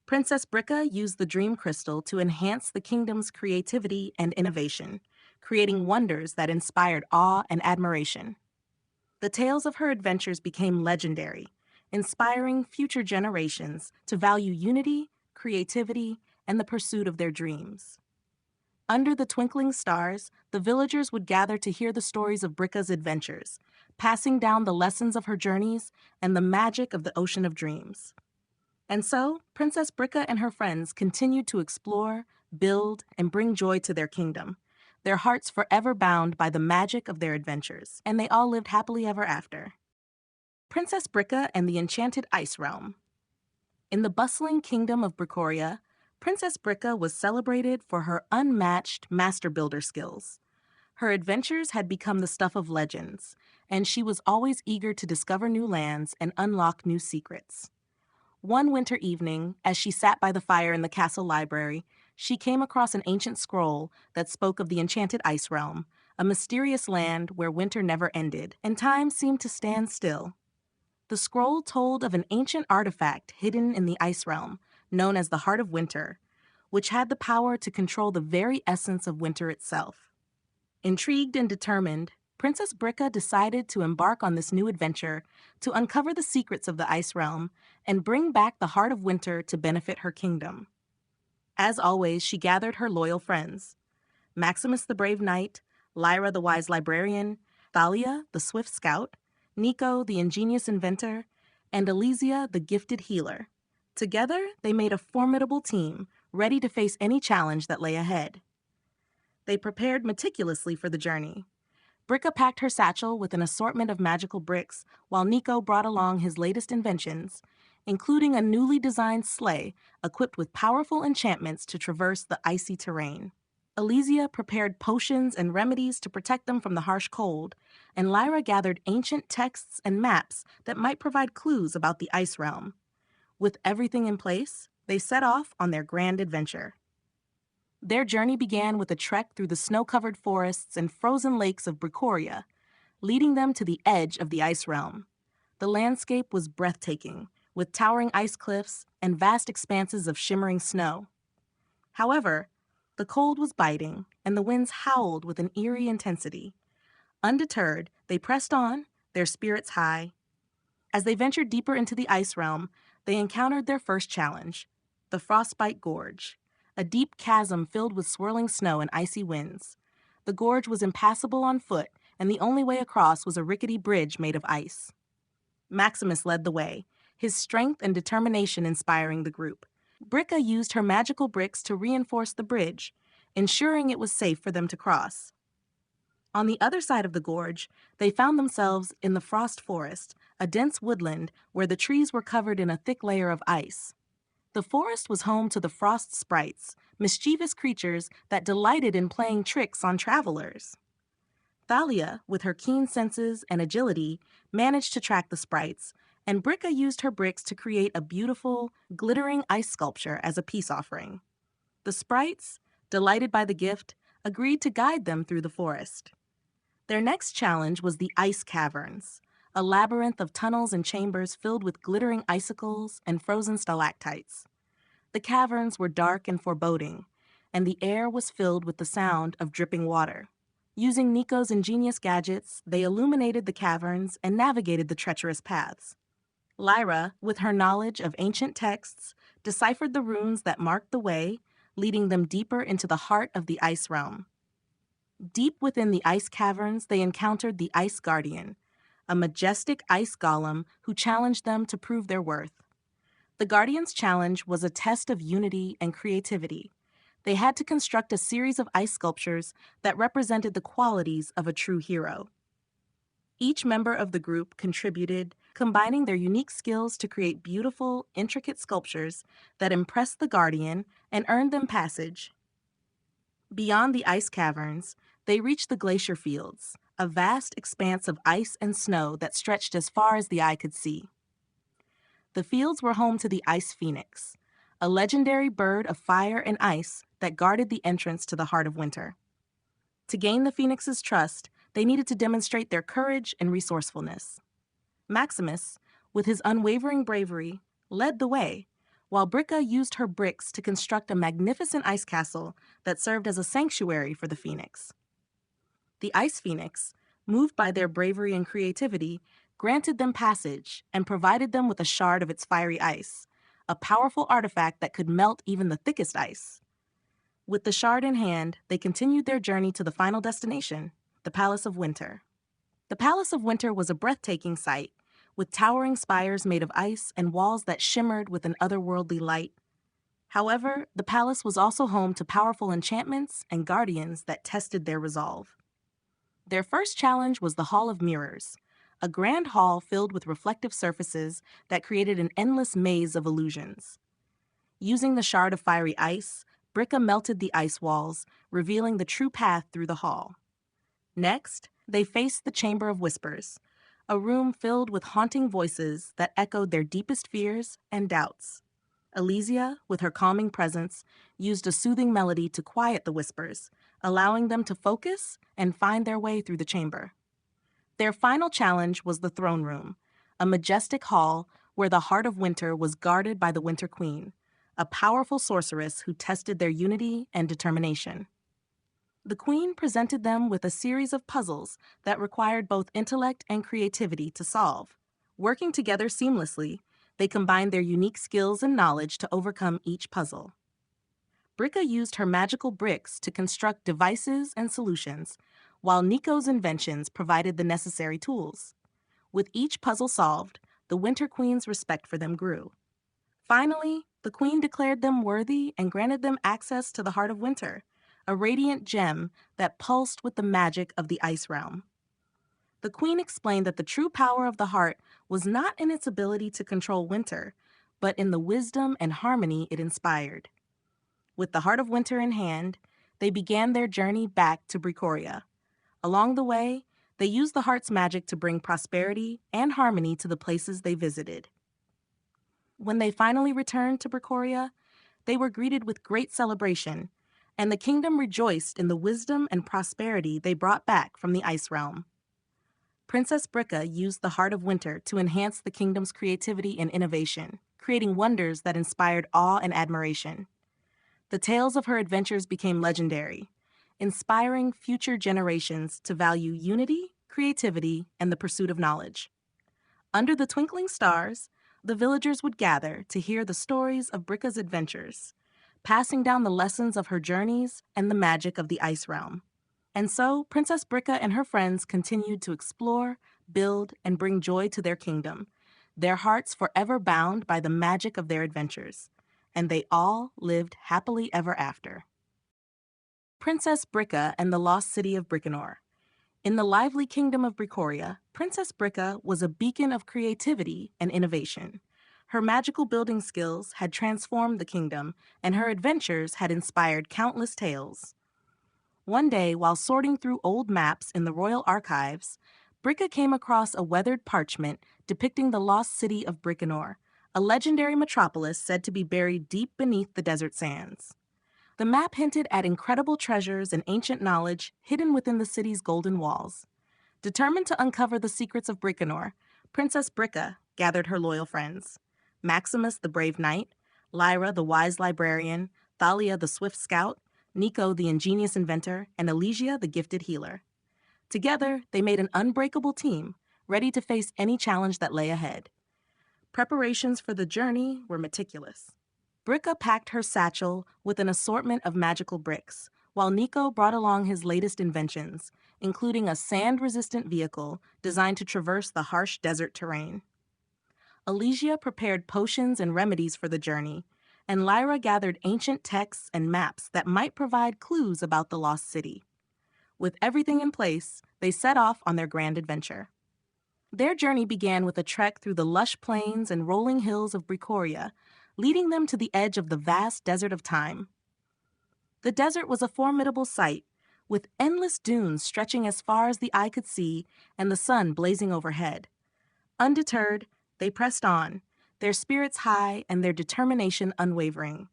Princess Brikka used the Dream Crystal to enhance the kingdom's creativity and innovation, creating wonders that inspired awe and admiration. The tales of her adventures became legendary, inspiring future generations to value unity, creativity, and the pursuit of their dreams. Under the twinkling stars, the villagers would gather to hear the stories of Brikka's adventures, passing down the lessons of her journeys and the magic of the Ocean of Dreams. And so, Princess Brikka and her friends continued to explore, build, and bring joy to their kingdom, their hearts forever bound by the magic of their adventures, and they all lived happily ever after. Princess Brikka and the Enchanted Ice Realm. In the bustling kingdom of Brikoria, Princess Brikka was celebrated for her unmatched master builder skills. Her adventures had become the stuff of legends, and she was always eager to discover new lands and unlock new secrets. One winter evening, as she sat by the fire in the castle library, she came across an ancient scroll that spoke of the Enchanted Ice Realm, a mysterious land where winter never ended, and time seemed to stand still. The scroll told of an ancient artifact hidden in the Ice Realm, known as the Heart of Winter, which had the power to control the very essence of winter itself. Intrigued and determined, Princess Brikka decided to embark on this new adventure to uncover the secrets of the Ice Realm and bring back the Heart of Winter to benefit her kingdom. As always, she gathered her loyal friends: Maximus the brave knight, Lyra the wise librarian, Thalia the swift scout, Nico the ingenious inventor, and Elysia the gifted healer. Together, they made a formidable team, ready to face any challenge that lay ahead. They prepared meticulously for the journey. Brikka packed her satchel with an assortment of magical bricks, while Nico brought along his latest inventions, including a newly designed sleigh equipped with powerful enchantments to traverse the icy terrain. Elysia prepared potions and remedies to protect them from the harsh cold, and Lyra gathered ancient texts and maps that might provide clues about the Ice Realm. With everything in place, they set off on their grand adventure. Their journey began with a trek through the snow-covered forests and frozen lakes of Brikoria, leading them to the edge of the Ice Realm. The landscape was breathtaking, with towering ice cliffs and vast expanses of shimmering snow. However, the cold was biting, and the winds howled with an eerie intensity. Undeterred, they pressed on, their spirits high. As they ventured deeper into the Ice Realm, they encountered their first challenge, the Frostbite Gorge, a deep chasm filled with swirling snow and icy winds. The gorge was impassable on foot, and the only way across was a rickety bridge made of ice. Maximus led the way, his strength and determination inspiring the group. Brikka used her magical bricks to reinforce the bridge, ensuring it was safe for them to cross. On the other side of the gorge, they found themselves in the Frost Forest, a dense woodland where the trees were covered in a thick layer of ice. The forest was home to the Frost Sprites, mischievous creatures that delighted in playing tricks on travelers. Thalia, with her keen senses and agility, managed to track the sprites, and Brikka used her bricks to create a beautiful, glittering ice sculpture as a peace offering. The sprites, delighted by the gift, agreed to guide them through the forest. Their next challenge was the Ice Caverns, a labyrinth of tunnels and chambers filled with glittering icicles and frozen stalactites. The caverns were dark and foreboding, and the air was filled with the sound of dripping water. Using Nico's ingenious gadgets, they illuminated the caverns and navigated the treacherous paths. Lyra, with her knowledge of ancient texts, deciphered the runes that marked the way, leading them deeper into the heart of the Ice Realm. Deep within the ice caverns, they encountered the Ice Guardian, a majestic ice golem who challenged them to prove their worth. The Guardian's challenge was a test of unity and creativity. They had to construct a series of ice sculptures that represented the qualities of a true hero. Each member of the group contributed, combining their unique skills to create beautiful, intricate sculptures that impressed the Guardian and earned them passage. Beyond the ice caverns, they reached the glacier fields, a vast expanse of ice and snow that stretched as far as the eye could see. The fields were home to the Ice Phoenix, a legendary bird of fire and ice that guarded the entrance to the heart of winter. To gain the Phoenix's trust, they needed to demonstrate their courage and resourcefulness. Maximus, with his unwavering bravery, led the way, while Brikka used her bricks to construct a magnificent ice castle that served as a sanctuary for the Phoenix. The Ice Phoenix, moved by their bravery and creativity, granted them passage and provided them with a shard of its fiery ice, a powerful artifact that could melt even the thickest ice. With the shard in hand, they continued their journey to the final destination, the Palace of Winter. The Palace of Winter was a breathtaking sight, with towering spires made of ice and walls that shimmered with an otherworldly light. However, the palace was also home to powerful enchantments and guardians that tested their resolve. Their first challenge was the Hall of Mirrors, a grand hall filled with reflective surfaces that created an endless maze of illusions. Using the shard of fiery ice, Brikka melted the ice walls, revealing the true path through the hall. Next, they faced the Chamber of Whispers, a room filled with haunting voices that echoed their deepest fears and doubts. Elysia, with her calming presence, used a soothing melody to quiet the whispers, allowing them to focus and find their way through the chamber. Their final challenge was the Throne Room, a majestic hall where the Heart of Winter was guarded by the Winter Queen, a powerful sorceress who tested their unity and determination. The Queen presented them with a series of puzzles that required both intellect and creativity to solve. Working together seamlessly, they combined their unique skills and knowledge to overcome each puzzle. Brikka used her magical bricks to construct devices and solutions, while Nico's inventions provided the necessary tools. With each puzzle solved, the Winter Queen's respect for them grew. Finally, the Queen declared them worthy and granted them access to the Heart of Winter, a radiant gem that pulsed with the magic of the Ice Realm. The Queen explained that the true power of the heart was not in its ability to control winter, but in the wisdom and harmony it inspired. With the heart of winter in hand, they began their journey back to Brikoria. Along the way, they used the heart's magic to bring prosperity and harmony to the places they visited. When they finally returned to Brikoria, they were greeted with great celebration, and the kingdom rejoiced in the wisdom and prosperity they brought back from the Ice Realm. Princess Brikka used the heart of winter to enhance the kingdom's creativity and innovation, creating wonders that inspired awe and admiration. The tales of her adventures became legendary, inspiring future generations to value unity, creativity, and the pursuit of knowledge. Under the twinkling stars, the villagers would gather to hear the stories of Brikka's adventures, passing down the lessons of her journeys and the magic of the Ice Realm. And so, Princess Brikka and her friends continued to explore, build, and bring joy to their kingdom, their hearts forever bound by the magic of their adventures. And they all lived happily ever after. Princess Brikka and the Lost City of Bricanor. In the lively kingdom of Brikoria, Princess Brikka was a beacon of creativity and innovation. Her magical building skills had transformed the kingdom, and her adventures had inspired countless tales. One day, while sorting through old maps in the royal archives, Brikka came across a weathered parchment depicting the lost city of Bricanor, a legendary metropolis said to be buried deep beneath the desert sands. The map hinted at incredible treasures and ancient knowledge hidden within the city's golden walls. Determined to uncover the secrets of Bricanor, Princess Brikka gathered her loyal friends: Maximus, the brave knight; Lyra, the wise librarian; Thalia, the swift scout; Nico, the ingenious inventor; and Elysia, the gifted healer. Together, they made an unbreakable team, ready to face any challenge that lay ahead. Preparations for the journey were meticulous. Brikka packed her satchel with an assortment of magical bricks, while Nico brought along his latest inventions, including a sand-resistant vehicle designed to traverse the harsh desert terrain. Elysia prepared potions and remedies for the journey, and Lyra gathered ancient texts and maps that might provide clues about the lost city. With everything in place, they set off on their grand adventure. Their journey began with a trek through the lush plains and rolling hills of Brikoria, leading them to the edge of the vast desert of time. The desert was a formidable sight, with endless dunes stretching as far as the eye could see and the sun blazing overhead. Undeterred, they pressed on, their spirits high and their determination unwavering.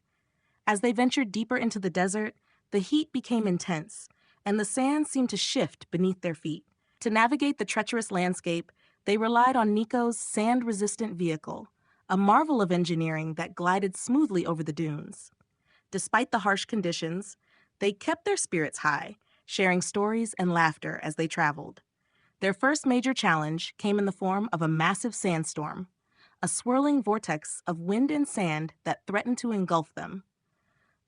As they ventured deeper into the desert, the heat became intense, and the sand seemed to shift beneath their feet. To navigate the treacherous landscape, they relied on Nico's sand-resistant vehicle, a marvel of engineering that glided smoothly over the dunes. Despite the harsh conditions, they kept their spirits high, sharing stories and laughter as they traveled. Their first major challenge came in the form of a massive sandstorm, a swirling vortex of wind and sand that threatened to engulf them.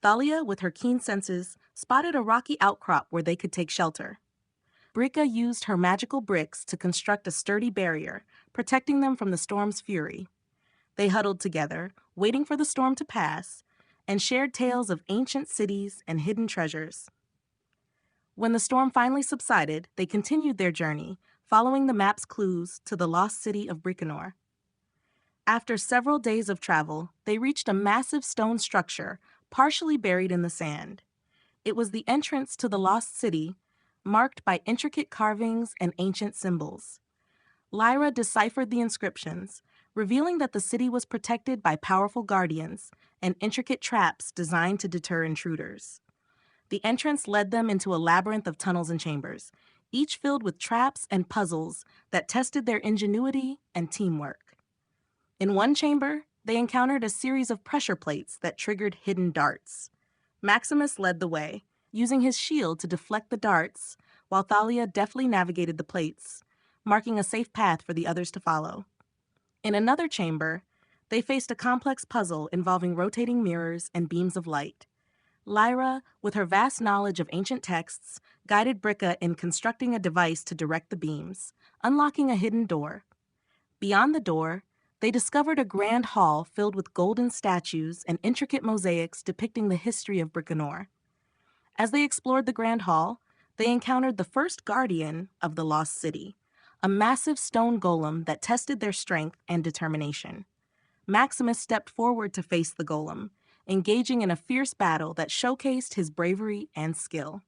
Thalia, with her keen senses, spotted a rocky outcrop where they could take shelter. Brikka used her magical bricks to construct a sturdy barrier, protecting them from the storm's fury. They huddled together, waiting for the storm to pass, and shared tales of ancient cities and hidden treasures. When the storm finally subsided, they continued their journey, following the map's clues to the lost city of Bricanor. After several days of travel, they reached a massive stone structure, partially buried in the sand. It was the entrance to the lost city, marked by intricate carvings and ancient symbols. Lyra deciphered the inscriptions, revealing that the city was protected by powerful guardians and intricate traps designed to deter intruders. The entrance led them into a labyrinth of tunnels and chambers, each filled with traps and puzzles that tested their ingenuity and teamwork. In one chamber, they encountered a series of pressure plates that triggered hidden darts. Maximus led the way, using his shield to deflect the darts, while Thalia deftly navigated the plates, marking a safe path for the others to follow. In another chamber, they faced a complex puzzle involving rotating mirrors and beams of light. Lyra, with her vast knowledge of ancient texts, guided Brikka in constructing a device to direct the beams, unlocking a hidden door. Beyond the door, they discovered a grand hall filled with golden statues and intricate mosaics depicting the history of Bricanor. As they explored the grand hall, they encountered the first guardian of the lost city, a massive stone golem that tested their strength and determination. Maximus stepped forward to face the golem, engaging in a fierce battle that showcased his bravery and skill.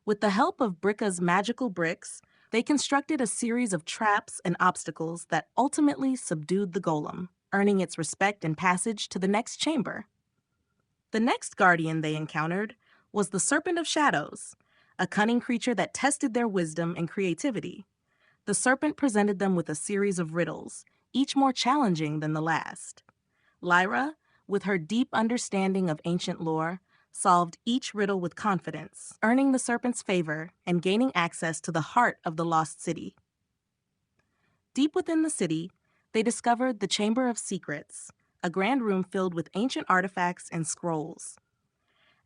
With the help of Brikka's magical bricks, they constructed a series of traps and obstacles that ultimately subdued the golem, earning its respect and passage to the next chamber. The next guardian they encountered was the Serpent of Shadows, a cunning creature that tested their wisdom and creativity. The serpent presented them with a series of riddles, each more challenging than the last. Lyra, with her deep understanding of ancient lore, solved each riddle with confidence, earning the serpent's favor and gaining access to the heart of the lost city. Deep within the city, they discovered the Chamber of Secrets, a grand room filled with ancient artifacts and scrolls.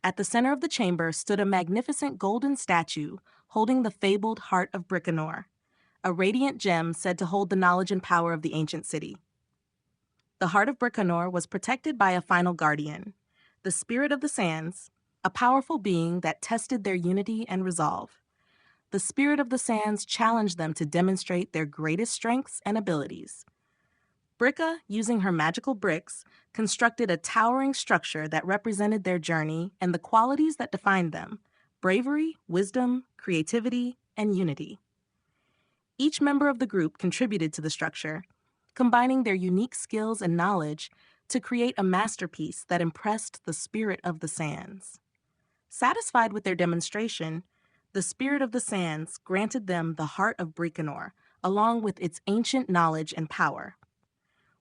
At the center of the chamber stood a magnificent golden statue holding the fabled Heart of Bricanor, a radiant gem said to hold the knowledge and power of the ancient city. The Heart of Bricanor was protected by a final guardian, the Spirit of the Sands, a powerful being that tested their unity and resolve. The Spirit of the Sands challenged them to demonstrate their greatest strengths and abilities. Brikka, using her magical bricks, constructed a towering structure that represented their journey and the qualities that defined them: bravery, wisdom, creativity, and unity. Each member of the group contributed to the structure, combining their unique skills and knowledge to create a masterpiece that impressed the Spirit of the Sands. Satisfied with their demonstration, the Spirit of the Sands granted them the Heart of Bricanor, along with its ancient knowledge and power.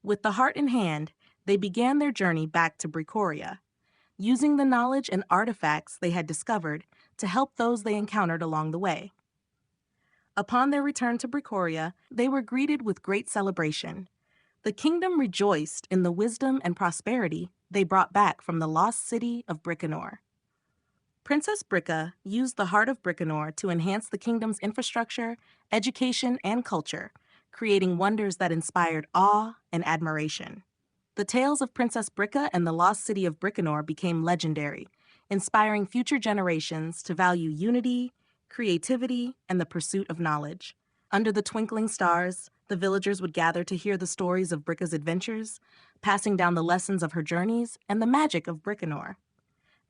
With the heart in hand, they began their journey back to Bricoria, using the knowledge and artifacts they had discovered to help those they encountered along the way. Upon their return to Bricoria, they were greeted with great celebration. The kingdom rejoiced in the wisdom and prosperity they brought back from the lost city of Bricanor. Princess Brikka used the Heart of Bricanor to enhance the kingdom's infrastructure, education, and culture, creating wonders that inspired awe and admiration. The tales of Princess Brikka and the lost city of Bricanor became legendary, inspiring future generations to value unity, creativity, and the pursuit of knowledge. Under the twinkling stars, the villagers would gather to hear the stories of Brikka's adventures, passing down the lessons of her journeys and the magic of Bricanor.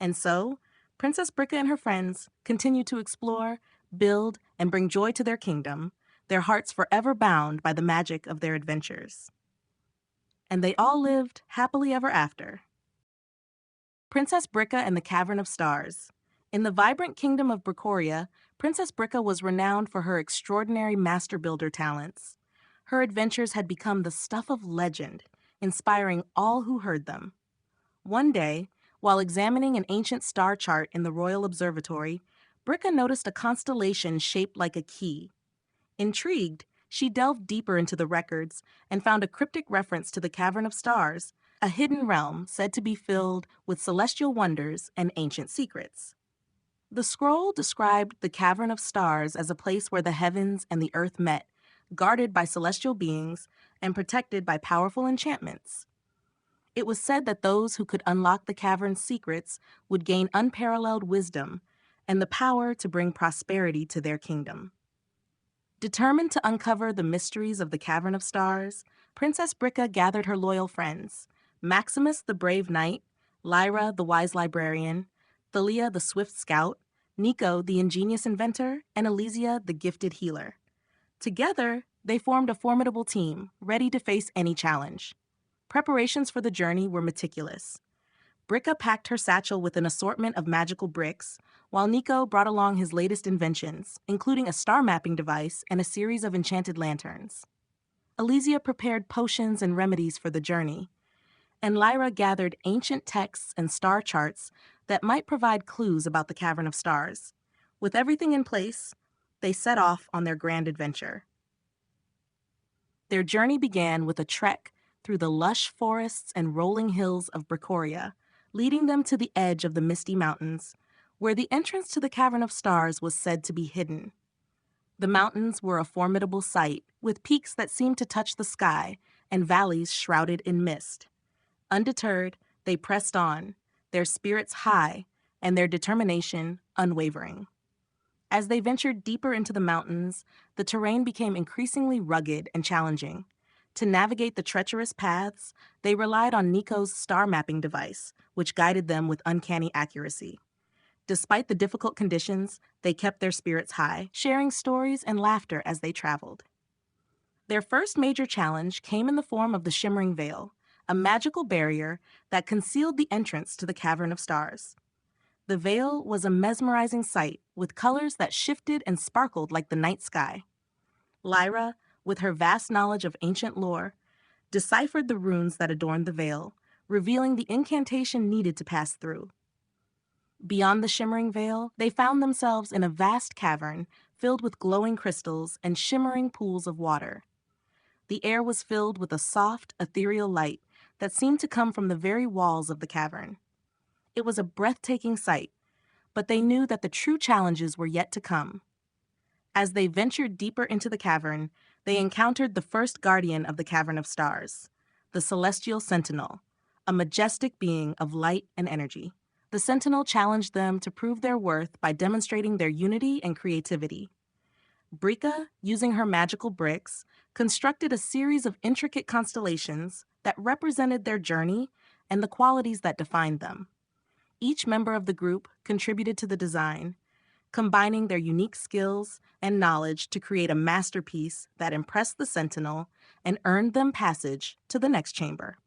And so, Princess Brikka and her friends continued to explore, build, and bring joy to their kingdom, their hearts forever bound by the magic of their adventures. And they all lived happily ever after. Princess Brikka and the Cavern of Stars. In the vibrant kingdom of Bricoria, Princess Brikka was renowned for her extraordinary master builder talents. Her adventures had become the stuff of legend, inspiring all who heard them. One day, while examining an ancient star chart in the Royal Observatory, Brikka noticed a constellation shaped like a key. Intrigued, she delved deeper into the records and found a cryptic reference to the Cavern of Stars, a hidden realm said to be filled with celestial wonders and ancient secrets. The scroll described the Cavern of Stars as a place where the heavens and the earth met, guarded by celestial beings and protected by powerful enchantments. It was said that those who could unlock the cavern's secrets would gain unparalleled wisdom and the power to bring prosperity to their kingdom. Determined to uncover the mysteries of the Cavern of Stars, Princess Brikka gathered her loyal friends: Maximus the brave knight, Lyra the wise librarian, Thalia the swift scout, Nico the ingenious inventor, and Elysia the gifted healer. Together, they formed a formidable team, ready to face any challenge. Preparations for the journey were meticulous. Brikka packed her satchel with an assortment of magical bricks, while Nico brought along his latest inventions, including a star mapping device and a series of enchanted lanterns. Elysia prepared potions and remedies for the journey, and Lyra gathered ancient texts and star charts that might provide clues about the Cavern of Stars. With everything in place, they set off on their grand adventure. Their journey began with a trek through the lush forests and rolling hills of Bricoria, leading them to the edge of the misty mountains, where the entrance to the Cavern of Stars was said to be hidden. The mountains were a formidable sight, with peaks that seemed to touch the sky and valleys shrouded in mist. Undeterred, they pressed on, their spirits high and their determination unwavering. As they ventured deeper into the mountains, the terrain became increasingly rugged and challenging. To navigate the treacherous paths, they relied on Nico's star mapping device, which guided them with uncanny accuracy. Despite the difficult conditions, they kept their spirits high, sharing stories and laughter as they traveled. Their first major challenge came in the form of the Shimmering Veil, a magical barrier that concealed the entrance to the Cavern of Stars. The veil was a mesmerizing sight with colors that shifted and sparkled like the night sky. Lyra, with her vast knowledge of ancient lore, deciphered the runes that adorned the veil, revealing the incantation needed to pass through. Beyond the shimmering veil, they found themselves in a vast cavern filled with glowing crystals and shimmering pools of water. The air was filled with a soft, ethereal light that seemed to come from the very walls of the cavern. It was a breathtaking sight, but they knew that the true challenges were yet to come. As they ventured deeper into the cavern, they encountered the first guardian of the Cavern of Stars, the Celestial Sentinel, a majestic being of light and energy. The Sentinel challenged them to prove their worth by demonstrating their unity and creativity. Brikka, using her magical bricks, constructed a series of intricate constellations that represented their journey and the qualities that defined them. Each member of the group contributed to the design, combining their unique skills and knowledge to create a masterpiece that impressed the Sentinel and earned them passage to the next chamber.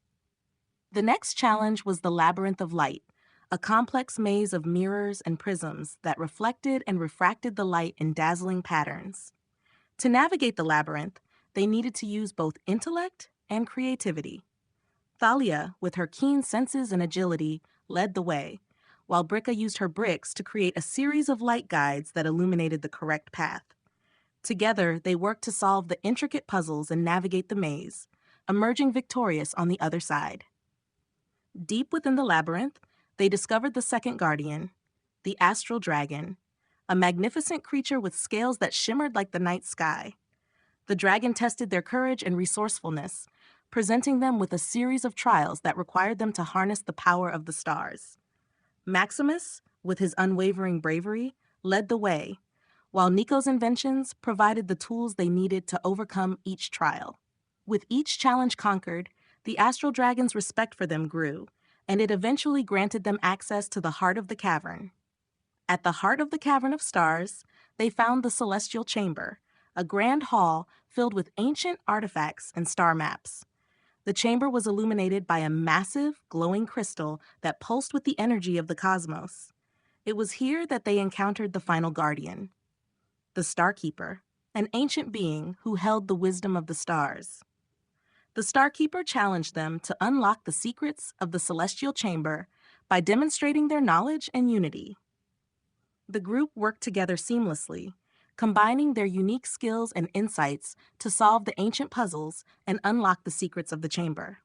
The next challenge was the Labyrinth of Light, a complex maze of mirrors and prisms that reflected and refracted the light in dazzling patterns. To navigate the labyrinth, they needed to use both intellect and creativity. Thalia, with her keen senses and agility, led the way, while Brikka used her bricks to create a series of light guides that illuminated the correct path. Together, they worked to solve the intricate puzzles and navigate the maze, emerging victorious on the other side. Deep within the labyrinth, they discovered the second guardian, the astral dragon, a magnificent creature with scales that shimmered like the night sky. The dragon tested their courage and resourcefulness, presenting them with a series of trials that required them to harness the power of the stars. Maximus, with his unwavering bravery, led the way, while Nico's inventions provided the tools they needed to overcome each trial. With each challenge conquered, the astral dragon's respect for them grew, and it eventually granted them access to the heart of the cavern. At the heart of the Cavern of Stars, they found the Celestial Chamber, a grand hall filled with ancient artifacts and star maps. The chamber was illuminated by a massive, glowing crystal that pulsed with the energy of the cosmos. It was here that they encountered the final guardian, the Starkeeper, an ancient being who held the wisdom of the stars. The Starkeeper challenged them to unlock the secrets of the Celestial Chamber by demonstrating their knowledge and unity. The group worked together seamlessly, combining their unique skills and insights to solve the ancient puzzles and unlock the secrets of the chamber.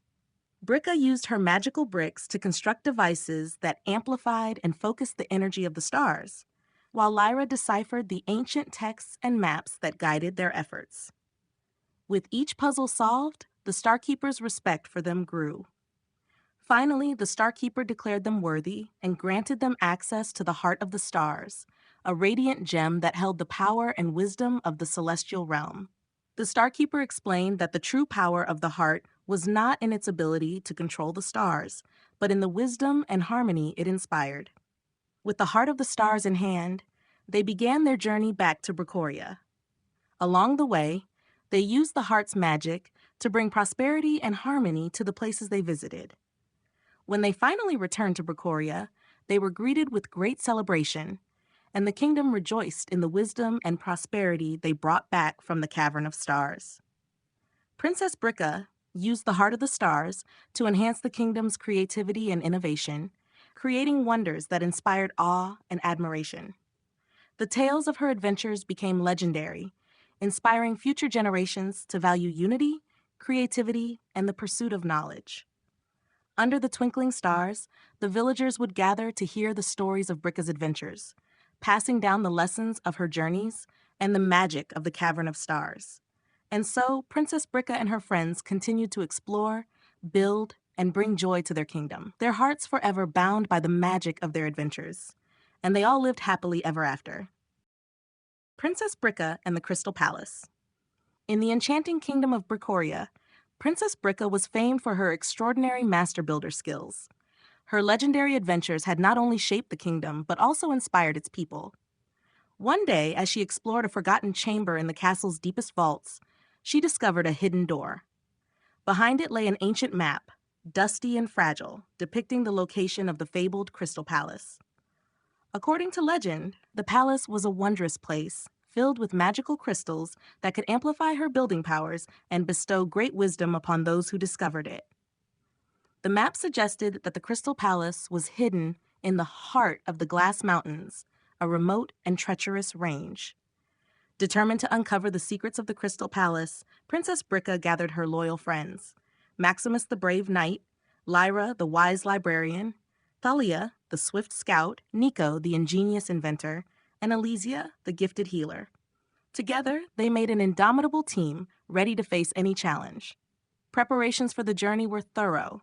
Brikka used her magical bricks to construct devices that amplified and focused the energy of the stars, while Lyra deciphered the ancient texts and maps that guided their efforts. With each puzzle solved, the Starkeeper's respect for them grew. Finally, the Starkeeper declared them worthy and granted them access to the Heart of the Stars, a radiant gem that held the power and wisdom of the celestial realm. The Starkeeper explained that the true power of the heart was not in its ability to control the stars, but in the wisdom and harmony it inspired. With the Heart of the Stars in hand, they began their journey back to Brikoria. Along the way, they used the heart's magic to bring prosperity and harmony to the places they visited. When they finally returned to Brikoria, they were greeted with great celebration, and the kingdom rejoiced in the wisdom and prosperity they brought back from the Cavern of Stars. Princess Brikka used the Heart of the Stars to enhance the kingdom's creativity and innovation, creating wonders that inspired awe and admiration. The tales of her adventures became legendary, inspiring future generations to value unity, creativity, and the pursuit of knowledge. Under the twinkling stars, the villagers would gather to hear the stories of Brikka's adventures, passing down the lessons of her journeys and the magic of the Cavern of Stars. And so, Princess Brikka and her friends continued to explore, build, and bring joy to their kingdom, their hearts forever bound by the magic of their adventures. And they all lived happily ever after. Princess Brikka and the Crystal Palace. In the enchanting kingdom of Brikoria, Princess Brikka was famed for her extraordinary master builder skills. Her legendary adventures had not only shaped the kingdom, but also inspired its people. One day, as she explored a forgotten chamber in the castle's deepest vaults, she discovered a hidden door. Behind it lay an ancient map, dusty and fragile, depicting the location of the fabled Crystal Palace. According to legend, the palace was a wondrous place, filled with magical crystals that could amplify her building powers and bestow great wisdom upon those who discovered it. The map suggested that the Crystal Palace was hidden in the heart of the Glass Mountains, a remote and treacherous range. Determined to uncover the secrets of the Crystal Palace, Princess Brikka gathered her loyal friends: Maximus the brave knight, Lyra the wise librarian, Thalia the swift scout, Nico the ingenious inventor, and Elysia the gifted healer. Together, they made an indomitable team ready to face any challenge. Preparations for the journey were thorough.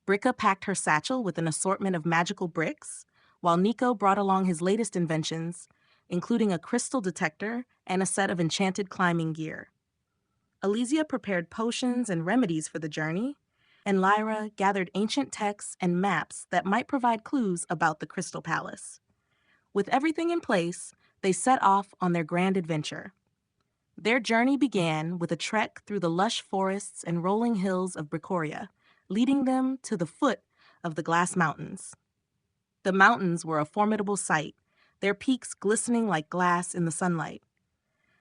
Brikka packed her satchel with an assortment of magical bricks, while Nico brought along his latest inventions, including a crystal detector and a set of enchanted climbing gear. Elysia prepared potions and remedies for the journey, and Lyra gathered ancient texts and maps that might provide clues about the Crystal Palace. With everything in place, they set off on their grand adventure. Their journey began with a trek through the lush forests and rolling hills of Brikoria, leading them to the foot of the Glass Mountains. The mountains were a formidable sight, their peaks glistening like glass in the sunlight.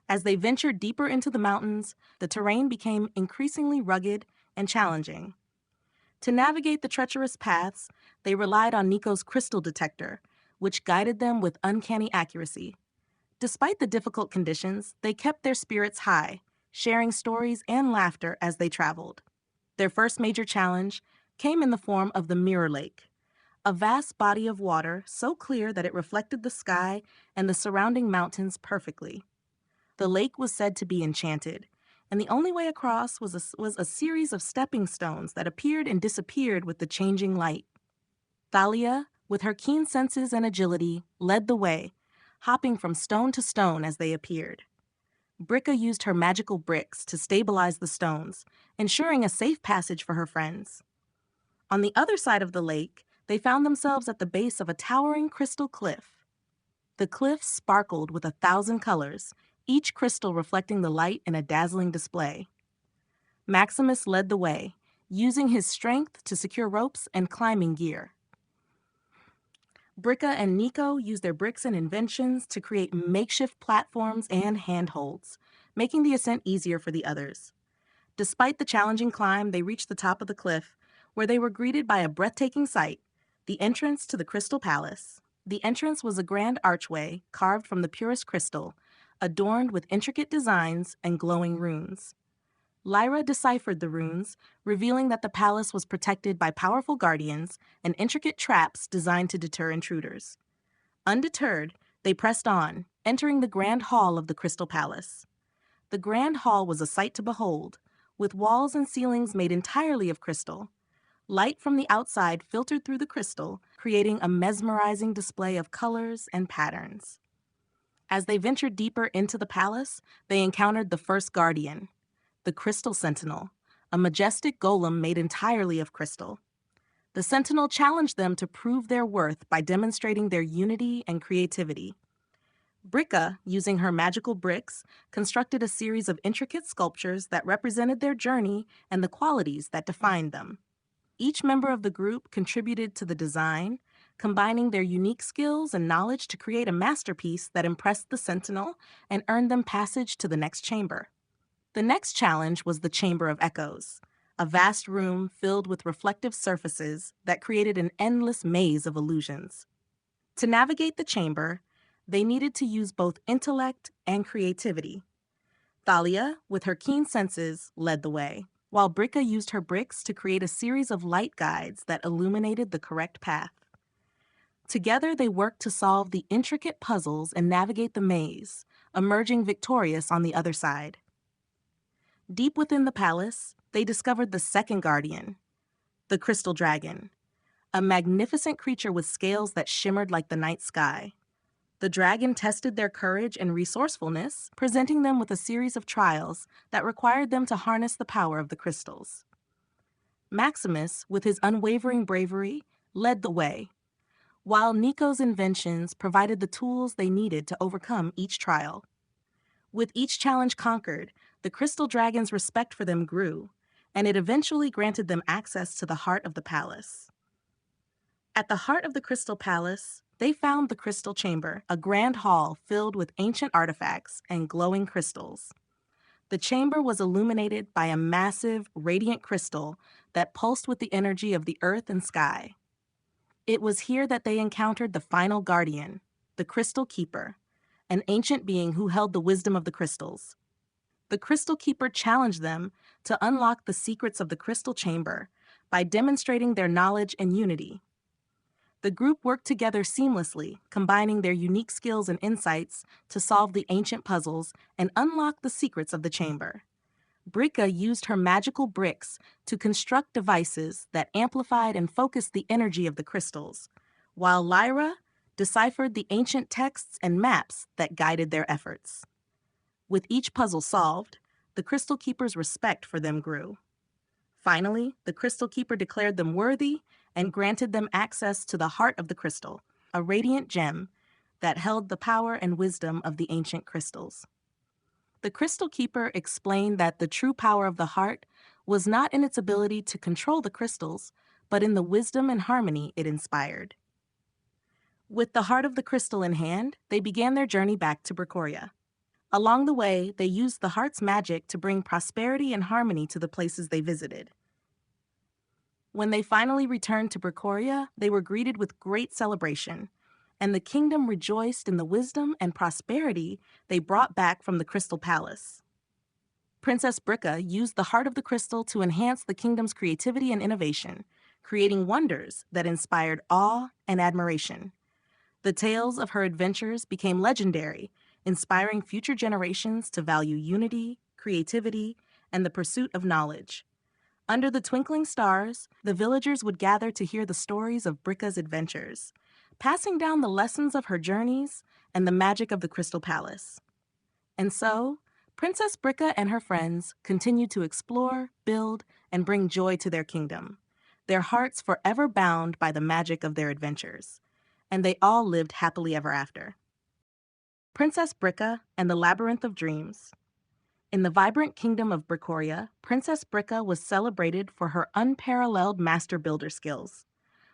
As they ventured deeper into the mountains, the terrain became increasingly rugged and challenging. To navigate the treacherous paths, they relied on Nico's crystal detector, which guided them with uncanny accuracy. Despite the difficult conditions, they kept their spirits high, sharing stories and laughter as they traveled. Their first major challenge came in the form of the Mirror Lake, a vast body of water so clear that it reflected the sky and the surrounding mountains perfectly. The lake was said to be enchanted, and the only way across was a series of stepping stones that appeared and disappeared with the changing light. Thalia, with her keen senses and agility, led the way, hopping from stone to stone as they appeared. Brikka used her magical bricks to stabilize the stones, ensuring a safe passage for her friends. On the other side of the lake, they found themselves at the base of a towering crystal cliff. The cliff sparkled with 1,000 colors, each crystal reflecting the light in a dazzling display. Maximus led the way, using his strength to secure ropes and climbing gear. Brikka and Nico used their bricks and inventions to create makeshift platforms and handholds, making the ascent easier for the others. Despite the challenging climb, they reached the top of the cliff, where they were greeted by a breathtaking sight: the entrance to the Crystal Palace. The entrance was a grand archway carved from the purest crystal, adorned with intricate designs and glowing runes. Lyra deciphered the runes, revealing that the palace was protected by powerful guardians and intricate traps designed to deter intruders. Undeterred, they pressed on, entering the grand hall of the Crystal Palace. The grand hall was a sight to behold, with walls and ceilings made entirely of crystal. Light from the outside filtered through the crystal, creating a mesmerizing display of colors and patterns. As they ventured deeper into the palace, they encountered the first guardian, the Crystal Sentinel, a majestic golem made entirely of crystal. The Sentinel challenged them to prove their worth by demonstrating their unity and creativity. Brikka, using her magical bricks, constructed a series of intricate sculptures that represented their journey and the qualities that defined them. Each member of the group contributed to the design, combining their unique skills and knowledge to create a masterpiece that impressed the Sentinel and earned them passage to the next chamber. The next challenge was the Chamber of Echoes, a vast room filled with reflective surfaces that created an endless maze of illusions. To navigate the chamber, they needed to use both intellect and creativity. Thalia, with her keen senses, led the way, while Brikka used her bricks to create a series of light guides that illuminated the correct path. Together, they worked to solve the intricate puzzles and navigate the maze, emerging victorious on the other side. Deep within the palace, they discovered the second guardian, the Crystal Dragon, a magnificent creature with scales that shimmered like the night sky. The dragon tested their courage and resourcefulness, presenting them with a series of trials that required them to harness the power of the crystals. Maximus, with his unwavering bravery, led the way, while Nico's inventions provided the tools they needed to overcome each trial. With each challenge conquered, the crystal dragon's respect for them grew, and it eventually granted them access to the heart of the palace. At the heart of the Crystal Palace, they found the Crystal Chamber, a grand hall filled with ancient artifacts and glowing crystals. The chamber was illuminated by a massive, radiant crystal that pulsed with the energy of the earth and sky. It was here that they encountered the final guardian, the Crystal Keeper, an ancient being who held the wisdom of the crystals. The Crystal Keeper challenged them to unlock the secrets of the Crystal Chamber by demonstrating their knowledge and unity. The group worked together seamlessly, combining their unique skills and insights to solve the ancient puzzles and unlock the secrets of the chamber. Brikka used her magical bricks to construct devices that amplified and focused the energy of the crystals, while Lyra deciphered the ancient texts and maps that guided their efforts. With each puzzle solved, the Crystal Keeper's respect for them grew. Finally, the Crystal Keeper declared them worthy and granted them access to the heart of the crystal, a radiant gem that held the power and wisdom of the ancient crystals. The Crystal Keeper explained that the true power of the heart was not in its ability to control the crystals, but in the wisdom and harmony it inspired. With the heart of the crystal in hand, they began their journey back to Brikoria. Along the way, they used the heart's magic to bring prosperity and harmony to the places they visited. When they finally returned to Brikoria, they were greeted with great celebration, and the kingdom rejoiced in the wisdom and prosperity they brought back from the Crystal Palace. Princess Brikka used the heart of the crystal to enhance the kingdom's creativity and innovation, creating wonders that inspired awe and admiration. The tales of her adventures became legendary, inspiring future generations to value unity, creativity, and the pursuit of knowledge. Under the twinkling stars, the villagers would gather to hear the stories of Brikka's adventures, passing down the lessons of her journeys and the magic of the Crystal Palace. And so, Princess Brikka and her friends continued to explore, build, and bring joy to their kingdom, their hearts forever bound by the magic of their adventures. And they all lived happily ever after. Princess Brikka and the Labyrinth of Dreams. In the vibrant kingdom of Brikoria, Princess Brikka was celebrated for her unparalleled master builder skills.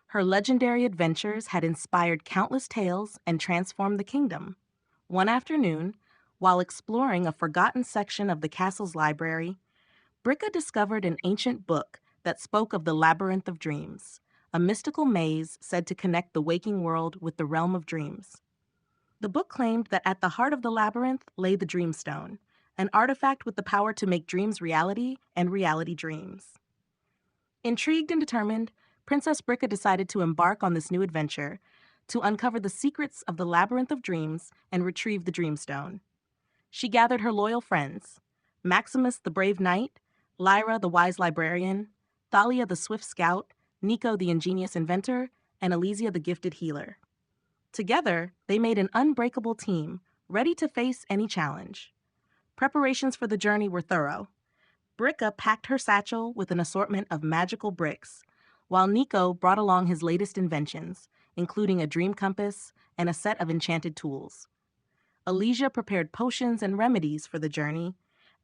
Her legendary adventures had inspired countless tales and transformed the kingdom. One afternoon, while exploring a forgotten section of the castle's library, Brikka discovered an ancient book that spoke of the Labyrinth of Dreams, a mystical maze said to connect the waking world with the realm of dreams. The book claimed that at the heart of the labyrinth lay the Dreamstone, an artifact with the power to make dreams reality and reality dreams. Intrigued and determined, Princess Brikka decided to embark on this new adventure to uncover the secrets of the Labyrinth of Dreams and retrieve the Dreamstone. She gathered her loyal friends, Maximus the brave knight, Lyra the wise librarian, Thalia the swift scout, Nico the ingenious inventor, and Elysia the gifted healer. Together, they made an unbreakable team, ready to face any challenge. Preparations for the journey were thorough. Brikka packed her satchel with an assortment of magical bricks, while Nico brought along his latest inventions, including a dream compass and a set of enchanted tools. Elysia prepared potions and remedies for the journey,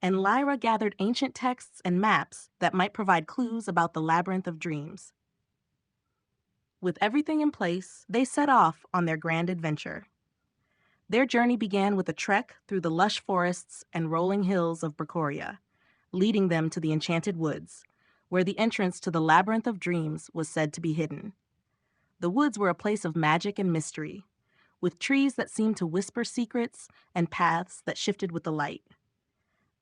and Lyra gathered ancient texts and maps that might provide clues about the Labyrinth of Dreams. With everything in place, they set off on their grand adventure. Their journey began with a trek through the lush forests and rolling hills of Brikoria, leading them to the Enchanted Woods, where the entrance to the Labyrinth of Dreams was said to be hidden. The woods were a place of magic and mystery, with trees that seemed to whisper secrets and paths that shifted with the light.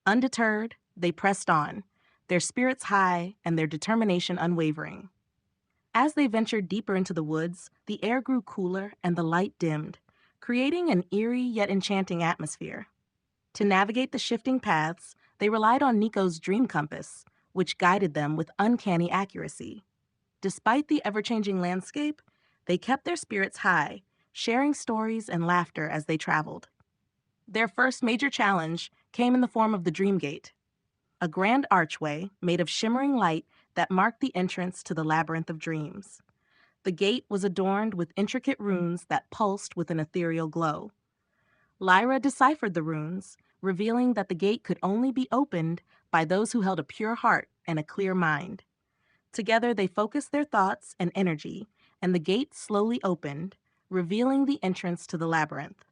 Undeterred, they pressed on, their spirits high and their determination unwavering. As they ventured deeper into the woods, the air grew cooler and the light dimmed, creating an eerie yet enchanting atmosphere. To navigate the shifting paths, they relied on Nico's dream compass, which guided them with uncanny accuracy. Despite the ever-changing landscape, they kept their spirits high, sharing stories and laughter as they traveled. Their first major challenge came in the form of the Dream Gate, a grand archway made of shimmering light that marked the entrance to the labyrinth of dreams. The gate was adorned with intricate runes that pulsed with an ethereal glow. Lyra deciphered the runes, revealing that the gate could only be opened by those who held a pure heart and a clear mind. Together, they focused their thoughts and energy, and the gate slowly opened, revealing the entrance to the labyrinth.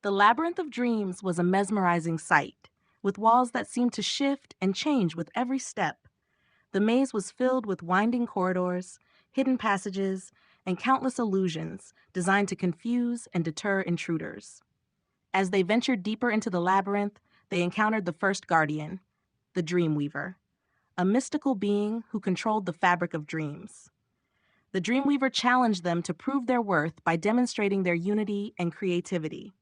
The labyrinth of dreams was a mesmerizing sight, with walls that seemed to shift and change with every step. The maze was filled with winding corridors, hidden passages, and countless illusions designed to confuse and deter intruders. As they ventured deeper into the labyrinth, they encountered the first guardian, the Dreamweaver, a mystical being who controlled the fabric of dreams. The Dreamweaver challenged them to prove their worth by demonstrating their unity and creativity.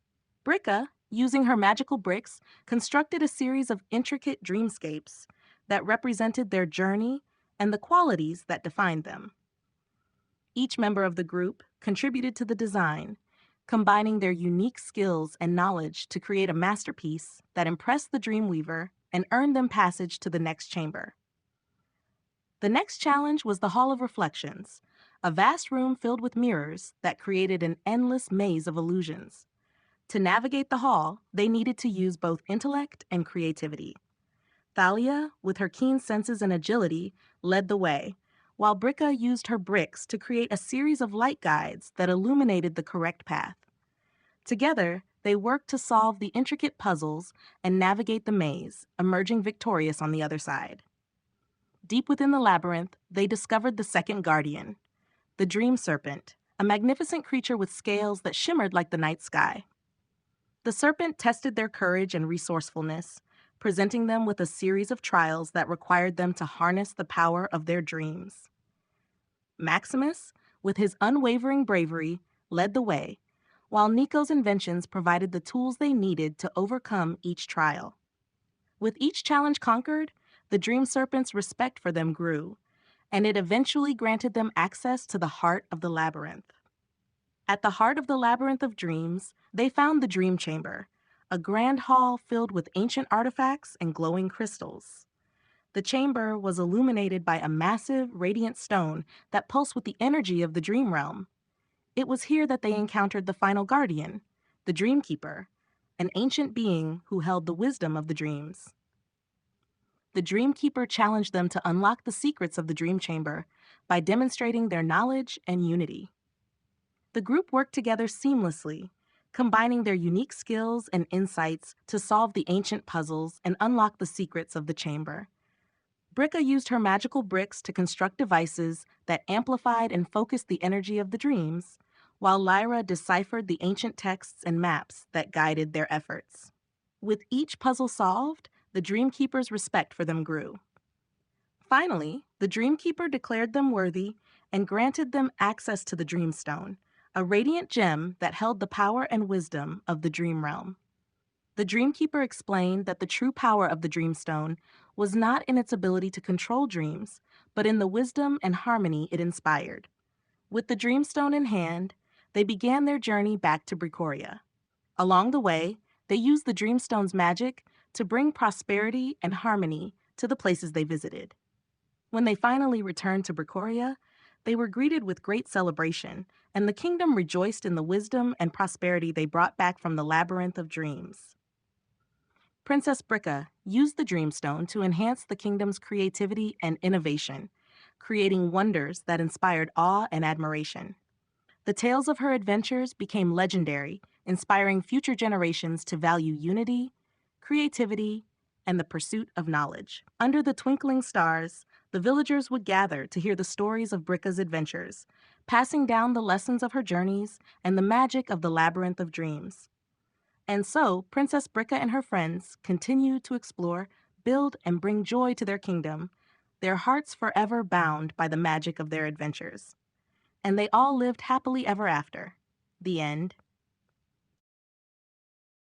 Brikka, using her magical bricks, constructed a series of intricate dreamscapes that represented their journey and the qualities that defined them. Each member of the group contributed to the design, combining their unique skills and knowledge to create a masterpiece that impressed the Dreamweaver and earned them passage to the next chamber. The next challenge was the Hall of Reflections, a vast room filled with mirrors that created an endless maze of illusions. To navigate the hall, they needed to use both intellect and creativity. Thalia, with her keen senses and agility, led the way, while Brikka used her bricks to create a series of light guides that illuminated the correct path. Together, they worked to solve the intricate puzzles and navigate the maze, emerging victorious on the other side. Deep within the labyrinth, they discovered the second guardian, the Dream Serpent, a magnificent creature with scales that shimmered like the night sky. The serpent tested their courage and resourcefulness, presenting them with a series of trials that required them to harness the power of their dreams. Maximus, with his unwavering bravery, led the way, while Nico's inventions provided the tools they needed to overcome each trial. With each challenge conquered, the Dream Serpent's respect for them grew, and it eventually granted them access to the heart of the labyrinth. At the heart of the labyrinth of dreams, they found the Dream Chamber, a grand hall filled with ancient artifacts and glowing crystals. The chamber was illuminated by a massive, radiant stone that pulsed with the energy of the dream realm. It was here that they encountered the final guardian, the Dreamkeeper, an ancient being who held the wisdom of the dreams. The Dreamkeeper challenged them to unlock the secrets of the Dream Chamber by demonstrating their knowledge and unity. The group worked together seamlessly, combining their unique skills and insights to solve the ancient puzzles and unlock the secrets of the chamber. Brikka used her magical bricks to construct devices that amplified and focused the energy of the dreams, while Lyra deciphered the ancient texts and maps that guided their efforts. With each puzzle solved, the Dreamkeeper's respect for them grew. Finally, the Dreamkeeper declared them worthy and granted them access to the Dreamstone, a radiant gem that held the power and wisdom of the dream realm. The Dreamkeeper explained that the true power of the Dreamstone was not in its ability to control dreams, but in the wisdom and harmony it inspired. With the Dreamstone in hand, they began their journey back to Brikoria. Along the way, they used the Dreamstone's magic to bring prosperity and harmony to the places they visited. When they finally returned to Brikoria, they were greeted with great celebration, and the kingdom rejoiced in the wisdom and prosperity they brought back from the labyrinth of dreams. Princess Brikka used the Dreamstone to enhance the kingdom's creativity and innovation, creating wonders that inspired awe and admiration. The tales of her adventures became legendary, inspiring future generations to value unity, creativity, and the pursuit of knowledge. Under the twinkling stars, the villagers would gather to hear the stories of Brikka's adventures, passing down the lessons of her journeys and the magic of the labyrinth of dreams. And so, Princess Brikka and her friends continued to explore, build, and bring joy to their kingdom, their hearts forever bound by the magic of their adventures. And they all lived happily ever after. The end.